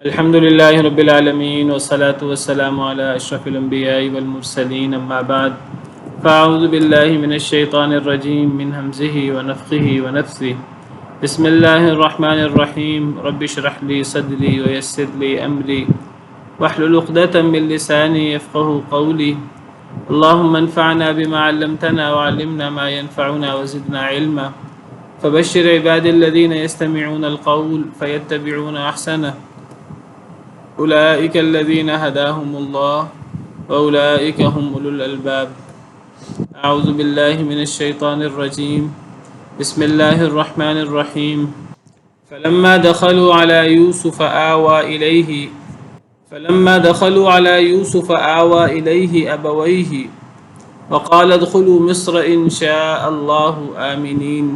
الحمد لله رب العالمين والصلاة والسلام على أشرف الأنبياء والمرسلين أما بعد فأعوذ بالله من الشيطان الرجيم من همزه ونفخه ونفثه بسم الله الرحمن الرحيم رب اشرح لي صدري ويسر لي أمري واحلل عقدة من لساني يفقه قولي اللهم انفعنا بما علمتنا وعلمنا ما ينفعنا وزدنا علما فبشر عبادي الذين يستمعون القول فيتبعون أحسنه أولئك الذين هداهم الله وأولئك هم أولو الألباب أعوذ بالله من الشيطان الرجيم بسم الله الرحمن الرحيم فلما دخلوا على يوسف آوى إليه أبويه وقال ادخلوا مصر إن شاء الله آمنين.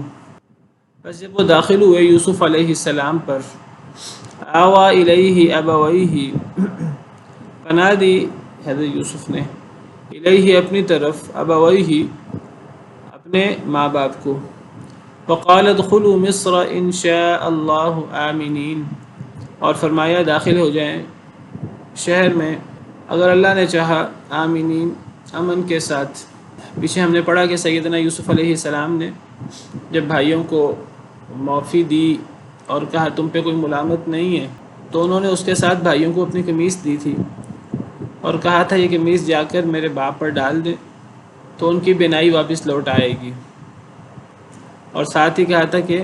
بس جب وہ داخل ہوئے یوسف علیہ السلام پر، آوا الیہ ابویہ، پناہ دی حضرت یوسف نے، الیہ اپنی طرف، ابویہ اپنے ماں باپ کو، وقال ادخلوا مصر ان شاء اللہ آمنین، اور فرمایا داخل ہو جائیں شہر میں اگر اللہ نے چاہا، آمنین امن کے ساتھ۔ پیچھے ہم نے پڑھا کہ سیدنا یوسف علیہ السلام نے جب بھائیوں کو معافی دی اور کہا تم پہ کوئی ملامت نہیں ہے، تو انہوں نے اس کے ساتھ بھائیوں کو اپنی قمیص دی تھی اور کہا تھا یہ قمیص جا کر میرے باپ پر ڈال دیں تو ان کی بینائی واپس لوٹ آئے گی، اور ساتھ ہی کہا تھا کہ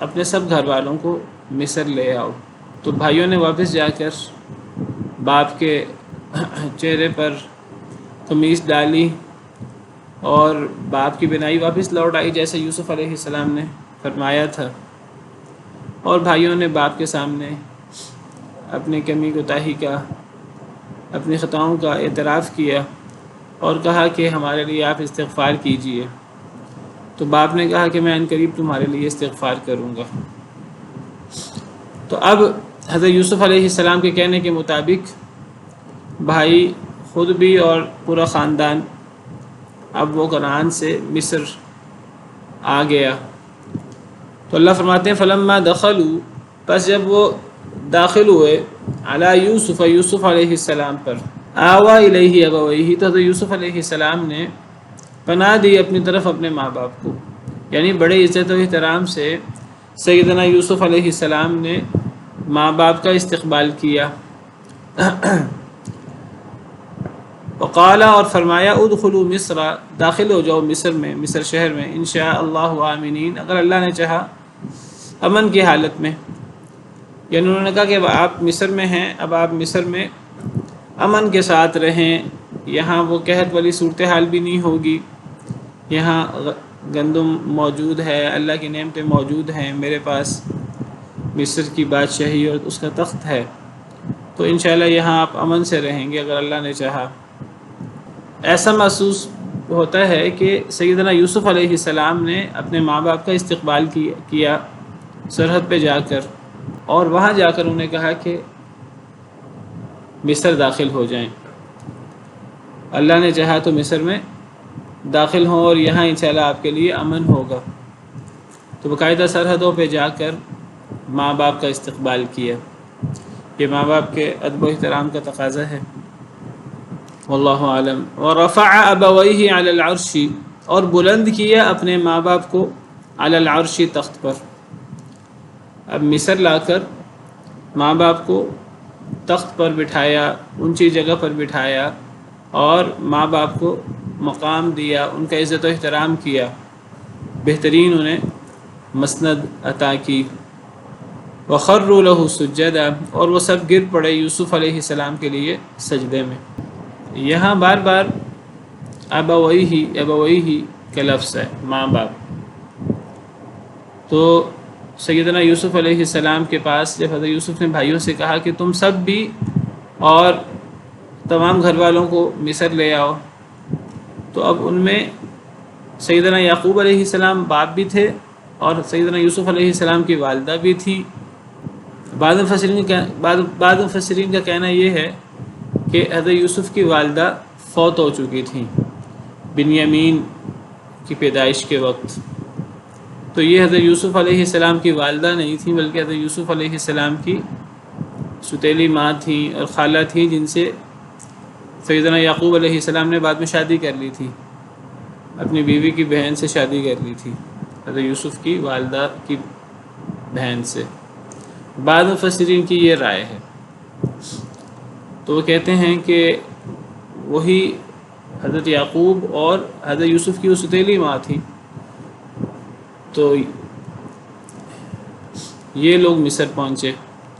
اپنے سب گھر والوں کو مصر لے آؤ۔ تو بھائیوں نے واپس جا کر باپ کے چہرے پر قمیص ڈالی اور باپ کی بینائی واپس لوٹ آئی جیسے یوسف علیہ السلام نے فرمایا تھا، اور بھائیوں نے باپ کے سامنے اپنی کمی کوتاہی کا، اپنی خطاؤں کا اعتراف کیا اور کہا کہ ہمارے لیے آپ استغفار کیجئے۔ تو باپ نے کہا کہ میں عنقریب تمہارے لیے استغفار کروں گا۔ تو اب حضرت یوسف علیہ السلام کے کہنے کے مطابق بھائی خود بھی اور پورا خاندان اب وہ کنعان سے مصر آ گیا۔ تو اللہ فرماتے ہیں فلما دخلوا، پس جب وہ داخل ہوئے، علی یوسف، یوسف علیہ السلام پر، آوا الیہ ابویہ، تو یوسف علیہ السلام نے پناہ دی اپنی طرف اپنے ماں باپ کو، یعنی بڑے عزت و احترام سے سیدنا یوسف علیہ السلام نے ماں باپ کا استقبال کیا۔ وقال، اور فرمایا ادخلوا مصر، داخل ہو جاؤ مصر میں، مصر شہر میں، انشاء اللہ آمنین، اگر اللہ نے چاہا امن کی حالت میں۔ یعنی انہوں نے کہا کہ اب آپ مصر میں ہیں، اب آپ مصر میں امن کے ساتھ رہیں، یہاں وہ قحط والی صورتحال بھی نہیں ہوگی، یہاں گندم موجود ہے، اللہ کی نعمتیں موجود ہیں، میرے پاس مصر کی بادشاہی اور اس کا تخت ہے، تو انشاءاللہ یہاں آپ امن سے رہیں گے اگر اللہ نے چاہا۔ ایسا محسوس ہوتا ہے کہ سیدنا یوسف علیہ السلام نے اپنے ماں باپ کا استقبال کیا سرحد پہ جا کر، اور وہاں جا کر انہیں کہا کہ مصر داخل ہو جائیں، اللہ نے چاہا تو مصر میں داخل ہوں اور یہاں انشاءاللہ آپ کے لیے امن ہوگا۔ تو باقاعدہ سرحدوں پہ جا کر ماں باپ کا استقبال کیا، یہ ماں باپ کے ادب و احترام کا تقاضا ہے۔ واللہ عالم۔ ورفع ابویہ علی العرش، اور بلند کیا اپنے ماں باپ کو علی العرش، تخت پر۔ اب مصر لا کر ماں باپ کو تخت پر بٹھایا، اونچی جگہ پر بٹھایا، اور ماں باپ کو مقام دیا، ان کا عزت و احترام کیا، بہترین انہیں مسند عطا کی۔ وخروا لہ سجدا، اور وہ سب گر پڑے یوسف علیہ السلام کے لیے سجدے میں۔ یہاں بار بار ابویہ کا لفظ ہے، ماں باپ۔ تو سیدنا یوسف علیہ السلام کے پاس جب حضرت یوسف نے بھائیوں سے کہا کہ تم سب بھی اور تمام گھر والوں کو مصر لے آؤ، تو اب ان میں سیدنا یعقوب علیہ السلام باپ بھی تھے اور سیدنا یوسف علیہ السلام کی والدہ بھی تھی۔ بعض مفسرین کا کہنا یہ ہے کہ حضرت یوسف کی والدہ فوت ہو چکی تھیں بنیامین کی پیدائش کے وقت، تو یہ حضرت یوسف علیہ السلام کی والدہ نہیں تھیں، بلکہ حضرت یوسف علیہ السلام کی ستیلی ماں تھیں اور خالہ تھیں، جن سے سیدنا یعقوب علیہ السلام نے بعد میں شادی کر لی تھی، اپنی بیوی کی بہن سے شادی کر لی تھی، حضرت یوسف کی والدہ کی بہن سے۔ بعض مفسرین کی یہ رائے ہے، تو وہ کہتے ہیں کہ وہی حضرت یعقوب اور حضرت یوسف کی وہ ستیلی ماں تھی، تو یہ لوگ مصر پہنچے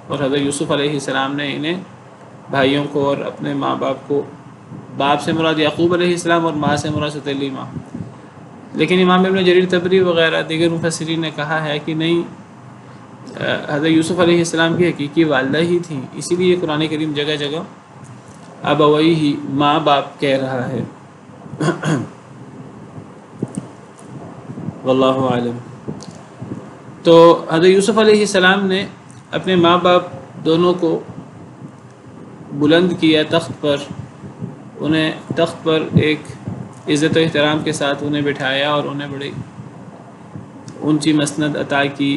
اور حضرت یوسف علیہ السلام نے انہیں بھائیوں کو اور اپنے ماں باپ کو، باپ سے مراد یعقوب علیہ السلام اور ماں سے مراد ستیلی ماں، لیکن امام ابن جریر طبری وغیرہ دیگر مفسرین نے کہا ہے کہ نہیں، حضرت یوسف علیہ السلام کی حقیقی والدہ ہی تھیں، اسی لیے قرآن کریم جگہ جگہ ابوئی ہی ماں باپ کہہ رہا ہے۔ واللہ عالم۔ تو حضرت یوسف علیہ السلام نے اپنے ماں باپ دونوں کو بلند کیا تخت پر، انہیں تخت پر ایک عزت و احترام کے ساتھ انہیں بٹھایا اور انہیں بڑی اونچی مسند عطا کی۔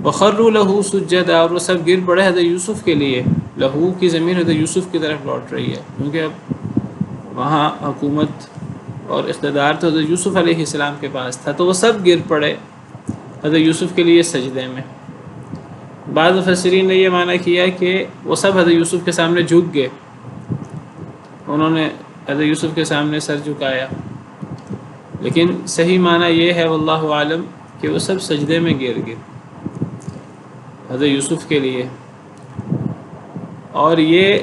وَخَرُّوا لَهُ سُجَّدًا، اور وہ سب گر پڑے حضرت یوسف کے لیے۔ لہو کی ضمیر حضرت یوسف کی طرف لوٹ رہی ہے، کیونکہ اب وہاں حکومت اور اقتدار تو حضرت یوسف علیہ السلام کے پاس تھا، تو وہ سب گر پڑے حضرت یوسف کے لیے سجدے میں۔ بعض مفسرین نے یہ معنی کیا کہ وہ سب حضرت یوسف کے سامنے جھک گئے، انہوں نے حضرت یوسف کے سامنے سر جھکایا، لیکن صحیح معنی یہ ہے واللہ عالم کہ وہ سب سجدے میں گر گئے حضرت یوسف کے لیے، اور یہ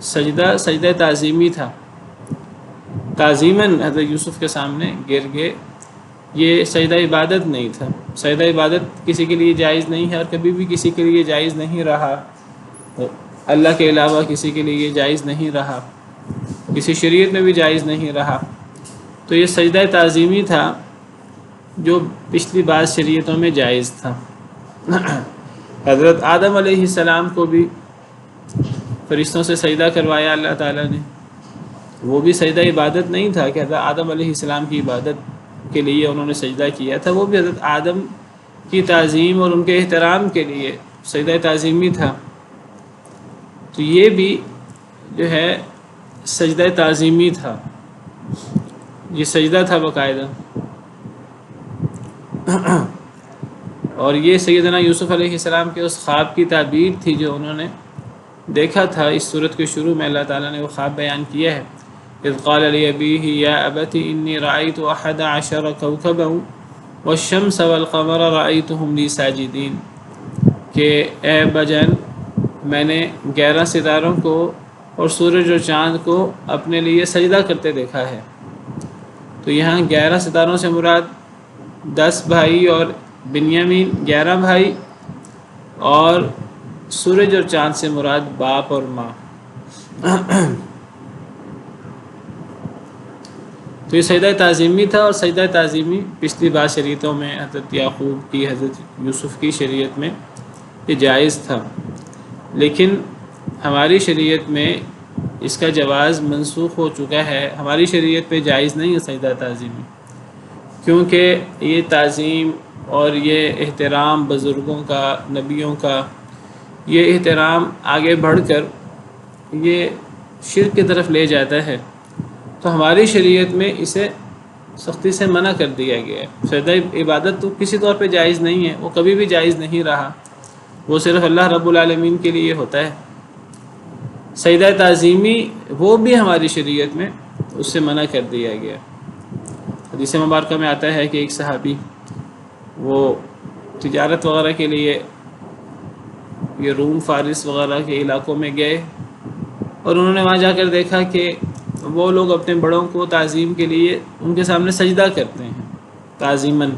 سجدہ تعظیمی تھا، تعظیماً حضرت یوسف کے سامنے گر گئے، یہ سجدہ عبادت نہیں تھا۔ سجدہ عبادت کسی کے لیے جائز نہیں ہے اور کبھی بھی کسی کے لیے جائز نہیں رہا، اللہ کے علاوہ کسی کے لیے جائز نہیں رہا، کسی شریعت میں بھی جائز نہیں رہا۔ تو یہ سجدہ تعظیمی تھا جو پچھلی بعض شریعتوں میں جائز تھا۔ حضرت آدم علیہ السلام کو بھی فرشتوں سے سجدہ کروایا اللہ تعالیٰ نے، وہ بھی سجدہ عبادت نہیں تھا کہ حضرت آدم علیہ السلام کی عبادت کے لیے انہوں نے سجدہ کیا تھا، وہ بھی حضرت آدم کی تعظیم اور ان کے احترام کے لیے سجدہ تعظیمی تھا۔ تو یہ بھی جو ہے سجدہ تعظیمی تھا، یہ سجدہ تھا باقاعدہ۔ اور یہ سیدنا یوسف علیہ السلام کے اس خواب کی تعبیر تھی جو انہوں نے دیکھا تھا۔ اس صورت کے شروع میں اللہ تعالیٰ نے وہ خواب بیان کیا ہے، اذ قال لأبيه يا أبت إني رأيت 11 كوكبا والشمس والقمر رأيتهم لي ساجدين، کہ اے ابا جان، میں نے 11 ستاروں کو اور سورج اور چاند کو اپنے لیے سجدہ کرتے دیکھا ہے۔ تو یہاں 11 ستاروں سے مراد 10 بھائی اور بنیامین 11 بھائی، اور سورج اور چاند سے مراد باپ اور ماں۔ تو یہ سجدہ تعظیمی تھا، اور سجدہ تعظیمی پچھلی بعض شریعتوں میں حضرت یعقوب کی، حضرت یوسف کی شریعت میں یہ جائز تھا، لیکن ہماری شریعت میں اس کا جواز منسوخ ہو چکا ہے۔ ہماری شریعت میں جائز نہیں ہے سجدہ تعظیمی، کیونکہ یہ تعظیم اور یہ احترام بزرگوں کا، نبیوں کا، یہ احترام آگے بڑھ کر یہ شرک کی طرف لے جاتا ہے۔ تو ہماری شریعت میں اسے سختی سے منع کر دیا گیا ہے۔ سجدہ عبادت تو کسی طور پہ جائز نہیں ہے، وہ کبھی بھی جائز نہیں رہا، وہ صرف اللہ رب العالمین کے لیے ہوتا ہے۔ سجدہ تعظیمی وہ بھی ہماری شریعت میں اس سے منع کر دیا گیا۔ حدیث مبارکہ میں آتا ہے کہ ایک صحابی وہ تجارت وغیرہ کے لیے یہ روم فارس وغیرہ کے علاقوں میں گئے، اور انہوں نے وہاں جا کر دیکھا کہ وہ لوگ اپنے بڑوں کو تعظیم کے لیے ان کے سامنے سجدہ کرتے ہیں تعظیماً۔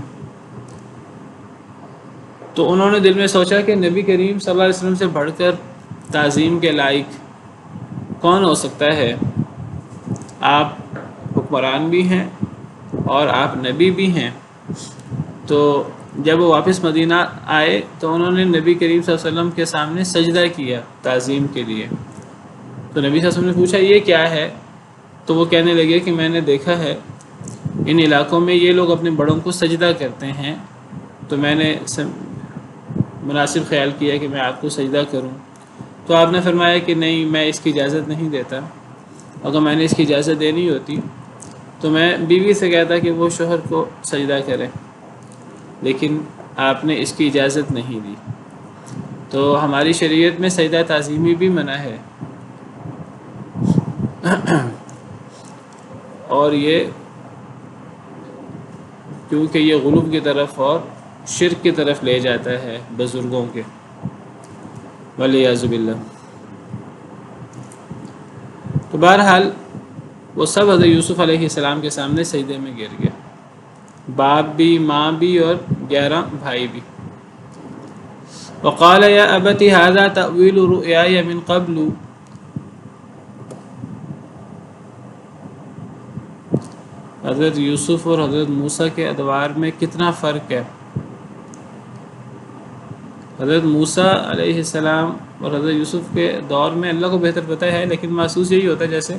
تو انہوں نے دل میں سوچا کہ نبی کریم صلی اللہ علیہ وسلم سے بڑھ کر تعظیم کے لائق کون ہو سکتا ہے؟ آپ حکمران بھی ہیں اور آپ نبی بھی ہیں۔ تو جب وہ واپس مدینہ آئے تو انہوں نے نبی کریم صلی اللہ علیہ وسلم کے سامنے سجدہ کیا تعظیم کے لیے۔ تو نبی صلی اللہ علیہ وسلم نے پوچھا یہ کیا ہے؟ تو وہ کہنے لگے کہ میں نے دیکھا ہے ان علاقوں میں یہ لوگ اپنے بڑوں کو سجدہ کرتے ہیں، تو میں نے مناسب خیال کیا کہ میں آپ کو سجدہ کروں۔ تو آپ نے فرمایا کہ نہیں، میں اس کی اجازت نہیں دیتا، اگر میں نے اس کی اجازت دینی ہوتی تو میں بیوی سے کہتا کہ وہ شوہر کو سجدہ کرے، لیکن آپ نے اس کی اجازت نہیں دی۔ تو ہماری شریعت میں سجدہ تعظیمی بھی منع ہے، اور یہ کیونکہ یہ غلو کی طرف اور شرک کی طرف لے جاتا ہے بزرگوں کے، والعیاذ باللہ۔ تو بہرحال وہ سب حضرت یوسف علیہ السلام کے سامنے سجدے میں گر گئے، باپ بھی، ماں بھی، اور 11 بھائی بھی۔ وقال یا ابت ھذا تأویل رؤیای من قبل، حضرت یوسف اور حضرت موسیٰ کے ادوار میں کتنا فرق ہے۔ حضرت موسیٰ علیہ السلام اور حضرت یوسف کے دور میں اللہ کو بہتر پتہ ہے، لیکن محسوس یہی ہوتا ہے جیسے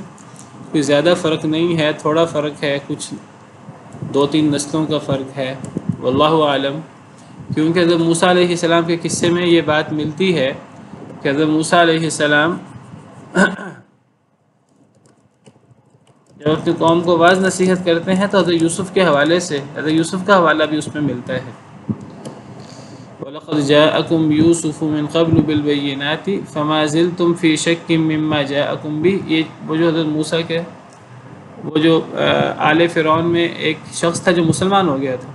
کوئی زیادہ فرق نہیں ہے، تھوڑا فرق ہے، کچھ 2-3 نسلوں کا فرق ہے، واللہ عالم۔ کیونکہ حضرت موسیٰ علیہ السلام کے قصے میں یہ بات ملتی ہے کہ حضرت موسیٰ علیہ السلام جب اپنی قوم کو واعظ نصیحت کرتے ہیں تو حضرت یوسف کے حوالے سے حضرت یوسف کا حوالہ بھی اس میں ملتا ہے۔ وَلَقَدْ جَاءَكُمْ يُوسُفُ مِنْ قَبْلُ بِالْبَيِّنَاتِ فَمَا زِلْتُمْ فِي شَكٍّ مِّمَّا جَاءَكُمْ بِهِ، یہ وہ جو حضرت موسیٰ کے وہ جو آل فرعون میں ایک شخص تھا جو مسلمان ہو گیا تھا،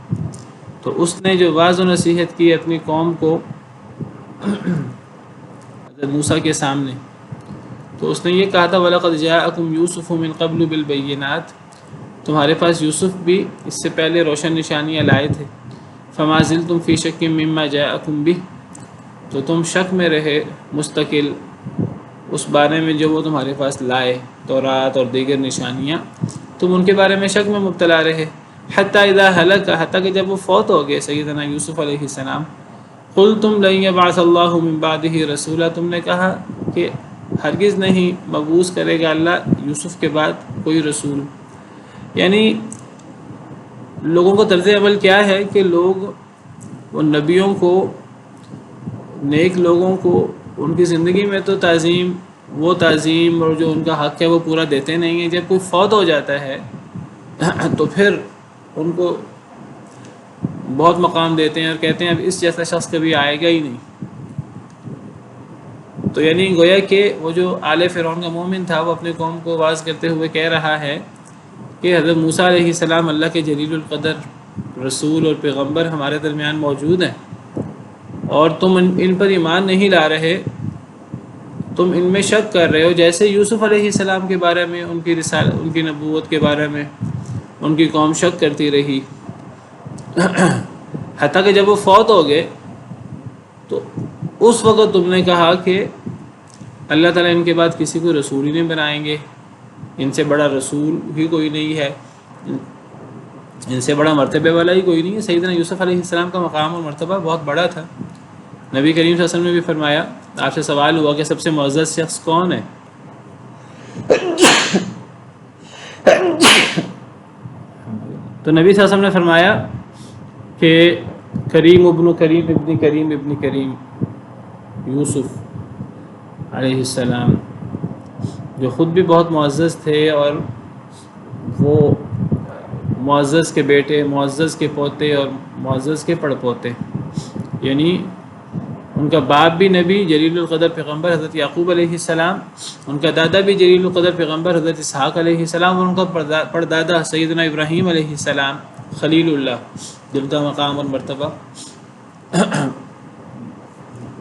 تو اس نے جو واعظ و نصیحت کی اپنی قوم کو حضرت موسیٰ کے سامنے، تو اس نے یہ کہا تھا وَلَقَدْ جَاءَكُمْ يُوسُفُ مِنْ قَبْلُ بِالْبَيِّنَاتِ، تمہارے پاس یوسف بھی اس سے پہلے روشن نشانیاں لائے تھے، فَمَا زِلْتُمْ فِي شَكٍّ مِّمَّا جَاءَكُمْ بِهِ، تو تم شک میں رہے مستقل اس بارے میں جو وہ تمہارے پاس لائے، تورات اور دیگر نشانیاں، تم ان کے بارے میں شک میں مبتلا رہے، حتیٰ اذا ہلک، حتیٰ کہ جب وہ فوت ہو گئے سیدنا یوسف علیہ السلام، قلتم لن یبعث اللہ من بعدہ رسولا، تم نے کہا کہ ہرگز نہیں مبعوث کرے گا اللہ یوسف کے بعد کوئی رسول۔ یعنی لوگوں کو طرز عمل کیا ہے کہ لوگ وہ نبیوں کو، نیک لوگوں کو ان کی زندگی میں تو تعظیم، وہ تعظیم اور جو ان کا حق ہے وہ پورا دیتے نہیں ہیں، جب کوئی فوت ہو جاتا ہے تو پھر ان کو بہت مقام دیتے ہیں اور کہتے ہیں اب اس جیسا شخص کبھی آئے گا ہی نہیں۔ تو یعنی گویا کہ وہ جو آل فرعون کا مومن تھا وہ اپنی قوم کو واعظ کرتے ہوئے کہہ رہا ہے کہ حضرت موسیٰ علیہ السلام اللہ کے جلیل القدر رسول اور پیغمبر ہمارے درمیان موجود ہیں، اور تم ان پر ایمان نہیں لا رہے، تم ان میں شک کر رہے ہو، جیسے یوسف علیہ السلام کے بارے میں، ان کی رسالت، ان کی نبوت کے بارے میں ان کی قوم شک کرتی رہی، حتیٰ کہ جب وہ فوت ہو گئے تو اس وقت تم نے کہا کہ اللہ تعالیٰ ان کے بعد کسی کو رسول ہی نہیں بنائیں گے، ان سے بڑا رسول ہی کوئی نہیں ہے، ان سے بڑا مرتبے والا ہی کوئی نہیں ہے۔ سیدنا یوسف علیہ السلام کا مقام اور مرتبہ بہت بڑا تھا۔ نبی کریم صلی اللہ علیہ وسلم نے بھی فرمایا، آپ سے سوال ہوا کہ سب سے معزز شخص کون ہے، تو نبی صلی اللہ علیہ وسلم نے فرمایا کہ کریم ابن کریم ابن کریم ابن کریم یوسف علیہ السلام، جو خود بھی بہت معزز تھے اور وہ معزز کے بیٹے، معزز کے پوتے اور معزز کے پڑپوتے، یعنی ان کا باپ بھی نبی جلیل القدر پیغمبر حضرت یعقوب علیہ السلام، ان کا دادا بھی جلیل القدر پیغمبر حضرت اسحاق علیہ السلام، اور ان کا پردادا سیدنا ابراہیم علیہ السلام خلیل اللہ، جن کا مقام اور مرتبہ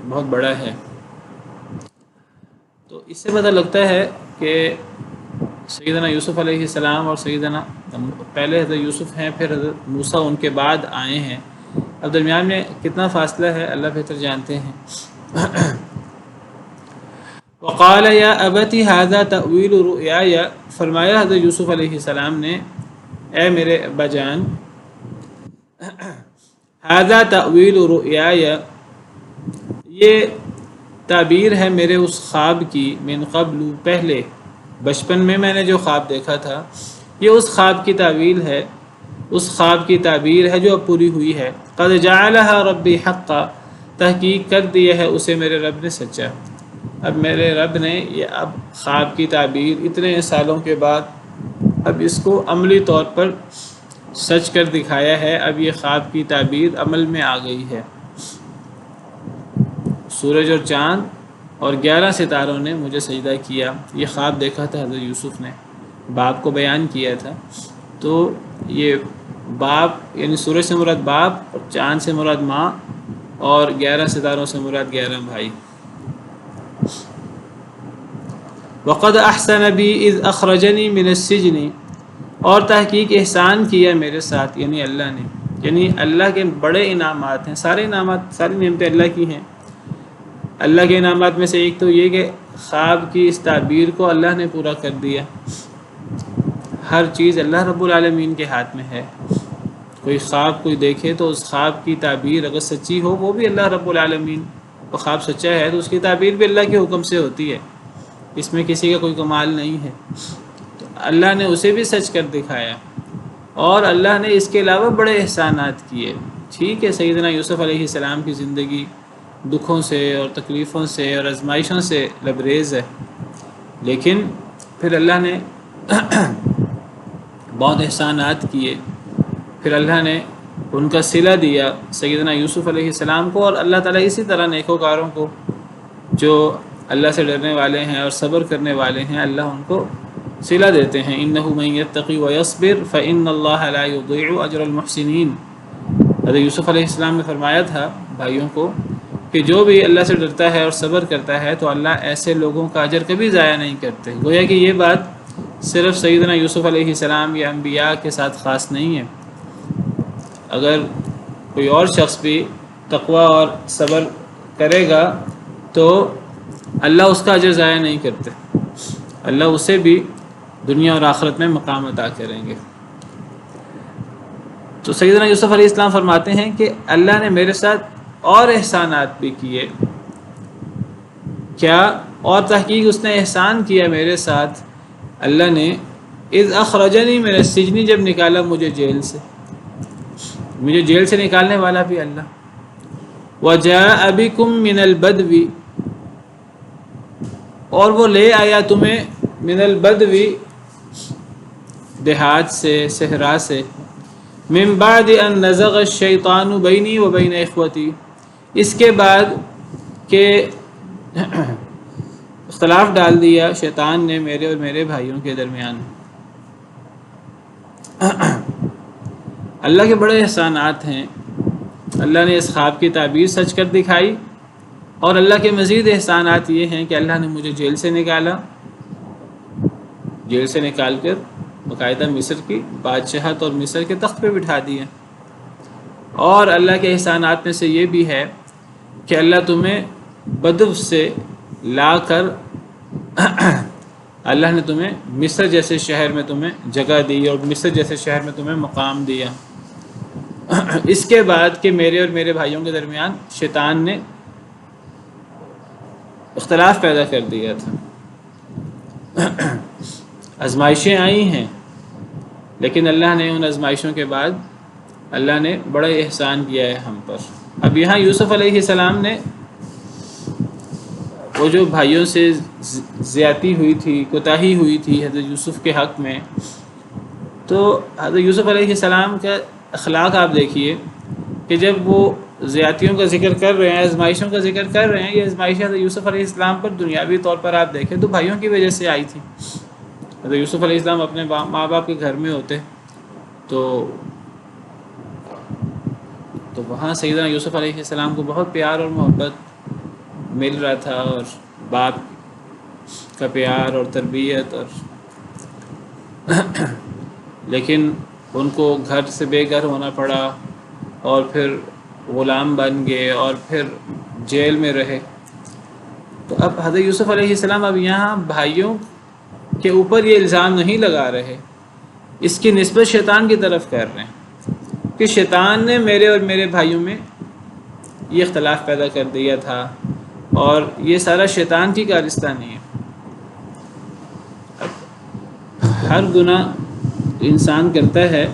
بہت بڑا ہے۔ تو اس سے پتہ لگتا ہے کہ سیدنا یوسف علیہ السلام اور سیدنا پہلے حضرت یوسف ہیں، پھر حضرت موسیٰ ان کے بعد آئے ہیں، اب درمیان میں کتنا فاصلہ ہے اللہ بہتر جانتے ہیں۔ وقال یا ابت ھذا تأویل رؤیای، فرمایا حضرت یوسف علیہ السلام نے، اے میرے ابا جان، ھذا تأویل رؤیای، یہ تعبیر ہے میرے اس خواب کی، من قبل، پہلے بچپن میں نے جو خواب دیکھا تھا، یہ اس خواب کی تعویل ہے، اس خواب کی تعبیر ہے جو اب پوری ہوئی ہے۔ قد جعلها ربی حقا، تحقیق کر دیا ہے اسے میرے رب نے سچا۔ اب میرے رب نے یہ اب خواب کی تعبیر اتنے سالوں کے بعد اب اس کو عملی طور پر سچ کر دکھایا ہے۔ اب یہ خواب کی تعبیر عمل میں آ گئی ہے۔ سورج اور چاند اور 11 ستاروں نے مجھے سجدہ کیا، یہ خواب دیکھا تھا حضرت یوسف نے، باپ کو بیان کیا تھا۔ تو یہ باپ یعنی سورج سے مراد باپ، اور چاند سے مراد ماں، اور 11 ستاروں سے مراد 11 بھائی۔ وقد احسن بی اذ اخرجنی من السجن، اور تحقیق احسان کیا میرے ساتھ یعنی اللہ نے، یعنی اللہ کے بڑے انعامات ہیں، سارے انعامات ساری نعمتیں اللہ کی ہیں۔ اللہ کے انعامات میں سے ایک تو یہ کہ خواب کی اس تعبیر کو اللہ نے پورا کر دیا۔ ہر چیز اللہ رب العالمین کے ہاتھ میں ہے۔ کوئی خواب کوئی دیکھے تو اس خواب کی تعبیر اگر سچی ہو وہ بھی اللہ رب العالمین، وہ خواب سچا ہے تو اس کی تعبیر بھی اللہ کے حکم سے ہوتی ہے، اس میں کسی کا کوئی کمال نہیں ہے۔ تو اللہ نے اسے بھی سچ کر دکھایا، اور اللہ نے اس کے علاوہ بڑے احسانات کیے۔ ٹھیک ہے، سیدنا یوسف علیہ السلام کی زندگی دکھوں سے اور تکلیفوں سے اور آزمائشوں سے لبریز ہے، لیکن پھر اللہ نے بہت احسانات کیے۔ پھر اللہ نے ان کا صلہ دیا سیدنا یوسف علیہ السلام کو، اور اللہ تعالیٰ اسی طرح نیکوکاروں کو جو اللہ سے ڈرنے والے ہیں اور صبر کرنے والے ہیں، اللہ ان کو صلہ دیتے ہیں۔ انہ من یتقی ویصبر فان اللہ لا یضیع اجر المحسنین۔ حضرت یوسف علیہ السلام نے فرمایا تھا بھائیوں کو کہ جو بھی اللہ سے ڈرتا ہے اور صبر کرتا ہے تو اللہ ایسے لوگوں کا اجر کبھی ضائع نہیں کرتے۔ گویا کہ یہ بات صرف سیدنا یوسف علیہ السلام یا انبیاء کے ساتھ خاص نہیں ہے، اگر کوئی اور شخص بھی تقوی اور صبر کرے گا تو اللہ اس کا اجر ضائع نہیں کرتے، اللہ اسے بھی دنیا اور آخرت میں مقام عطا کریں گے۔ تو سیدنا یوسف علیہ السلام فرماتے ہیں کہ اللہ نے میرے ساتھ اور احسانات بھی کیے۔ کیا؟ اور تحقیق اس نے احسان کیا میرے ساتھ اللہ نے، اذ اخرجنی من السجن، جب نکالا مجھے جیل سے، مجھے جیل سے نکالنے والا بھی اللہ۔ وجاء بکم من البدو، اور وہ لے آیا تمہیں من البدو، دیہات سے، صحرا سے، من بعد ان نزغ الشیطان بینی و بین اخوتی، اس کے بعد کہ اختلاف ڈال دیا شیطان نے میرے اور میرے بھائیوں کے درمیان۔ اللہ کے بڑے احسانات ہیں۔ اللہ نے اس خواب کی تعبیر سچ کر دکھائی، اور اللہ کے مزید احسانات یہ ہیں کہ اللہ نے مجھے جیل سے نکالا، جیل سے نکال کر باقاعدہ مصر کی بادشاہت اور مصر کے تخت پہ بٹھا دیا۔ اور اللہ کے احسانات میں سے یہ بھی ہے کہ اللہ تمہیں بدو سے لا کر اللہ نے تمہیں مصر جیسے شہر میں تمہیں جگہ دی، اور مصر جیسے شہر میں تمہیں مقام دیا، اس کے بعد کہ میرے اور میرے بھائیوں کے درمیان شیطان نے اختلاف پیدا کر دیا تھا۔ آزمائشیں آئی ہیں، لیکن اللہ نے ان آزمائشوں کے بعد اللہ نے بڑا احسان کیا ہے ہم پر۔ اب یہاں یوسف علیہ السلام نے وہ جو بھائیوں سے زیادتی ہوئی تھی، کوتاہی ہوئی تھی حضرت یوسف کے حق میں، تو حضرت یوسف علیہ السلام کا اخلاق آپ دیکھیے کہ جب وہ زیادتیوں کا ذکر کر رہے ہیں، آزمائشوں کا ذکر کر رہے ہیں، یہ آزمائش حضرت یوسف علیہ السلام پر دنیاوی طور پر آپ دیکھیں تو بھائیوں کی وجہ سے آئی تھی۔ حضرت یوسف علیہ السلام اپنے ماں باپ کے گھر میں ہوتے تو وہاں سیدنا یوسف علیہ السلام کو بہت پیار اور محبت مل رہا تھا، اور باپ کا پیار اور تربیت، اور لیکن ان کو گھر سے بے گھر ہونا پڑا، اور پھر غلام بن گئے، اور پھر جیل میں رہے۔ تو اب حضرت یوسف علیہ السلام اب یہاں بھائیوں کے اوپر یہ الزام نہیں لگا رہے، اس کی نسبت شیطان کی طرف کر رہے ہیں کہ شیطان نے میرے اور میرے بھائیوں میں یہ اختلاف پیدا کر دیا تھا، اور یہ سارا شیطان کی کارستانی ہے۔ اب ہر گناہ انسان کرتا ہے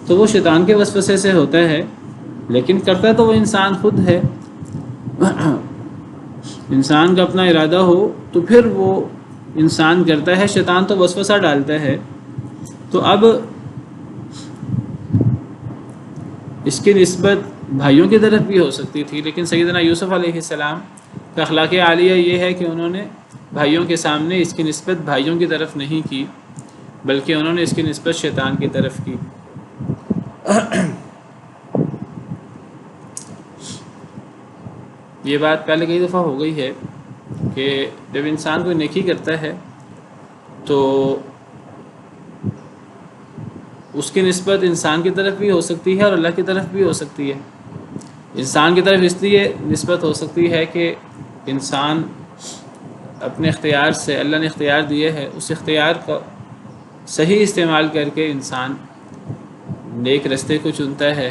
تو وہ شیطان کے وسوسے سے ہوتا ہے، لیکن کرتا تو وہ انسان خود ہے۔ انسان کا اپنا ارادہ ہو تو پھر وہ انسان کرتا ہے، شیطان تو وسوسہ ڈالتا ہے۔ تو اب اس کی نسبت بھائیوں کی طرف بھی ہو سکتی تھی، لیکن سیدنا یوسف علیہ السلام کا اخلاق عالیہ یہ ہے کہ انہوں نے بھائیوں کے سامنے اس کی نسبت بھائیوں کی طرف نہیں کی، بلکہ انہوں نے اس کی نسبت شیطان کی طرف کی۔ یہ بات پہلے کئی دفعہ ہو گئی ہے کہ جب انسان کوئی نیکی کرتا ہے تو اس کی نسبت انسان کی طرف بھی ہو سکتی ہے اور اللہ کی طرف بھی ہو سکتی ہے۔ انسان کی طرف اس لیے نسبت ہو سکتی ہے کہ انسان اپنے اختیار سے، اللہ نے اختیار دیے ہے، اس اختیار کا صحیح استعمال کر کے انسان نیک رستے کو چنتا ہے،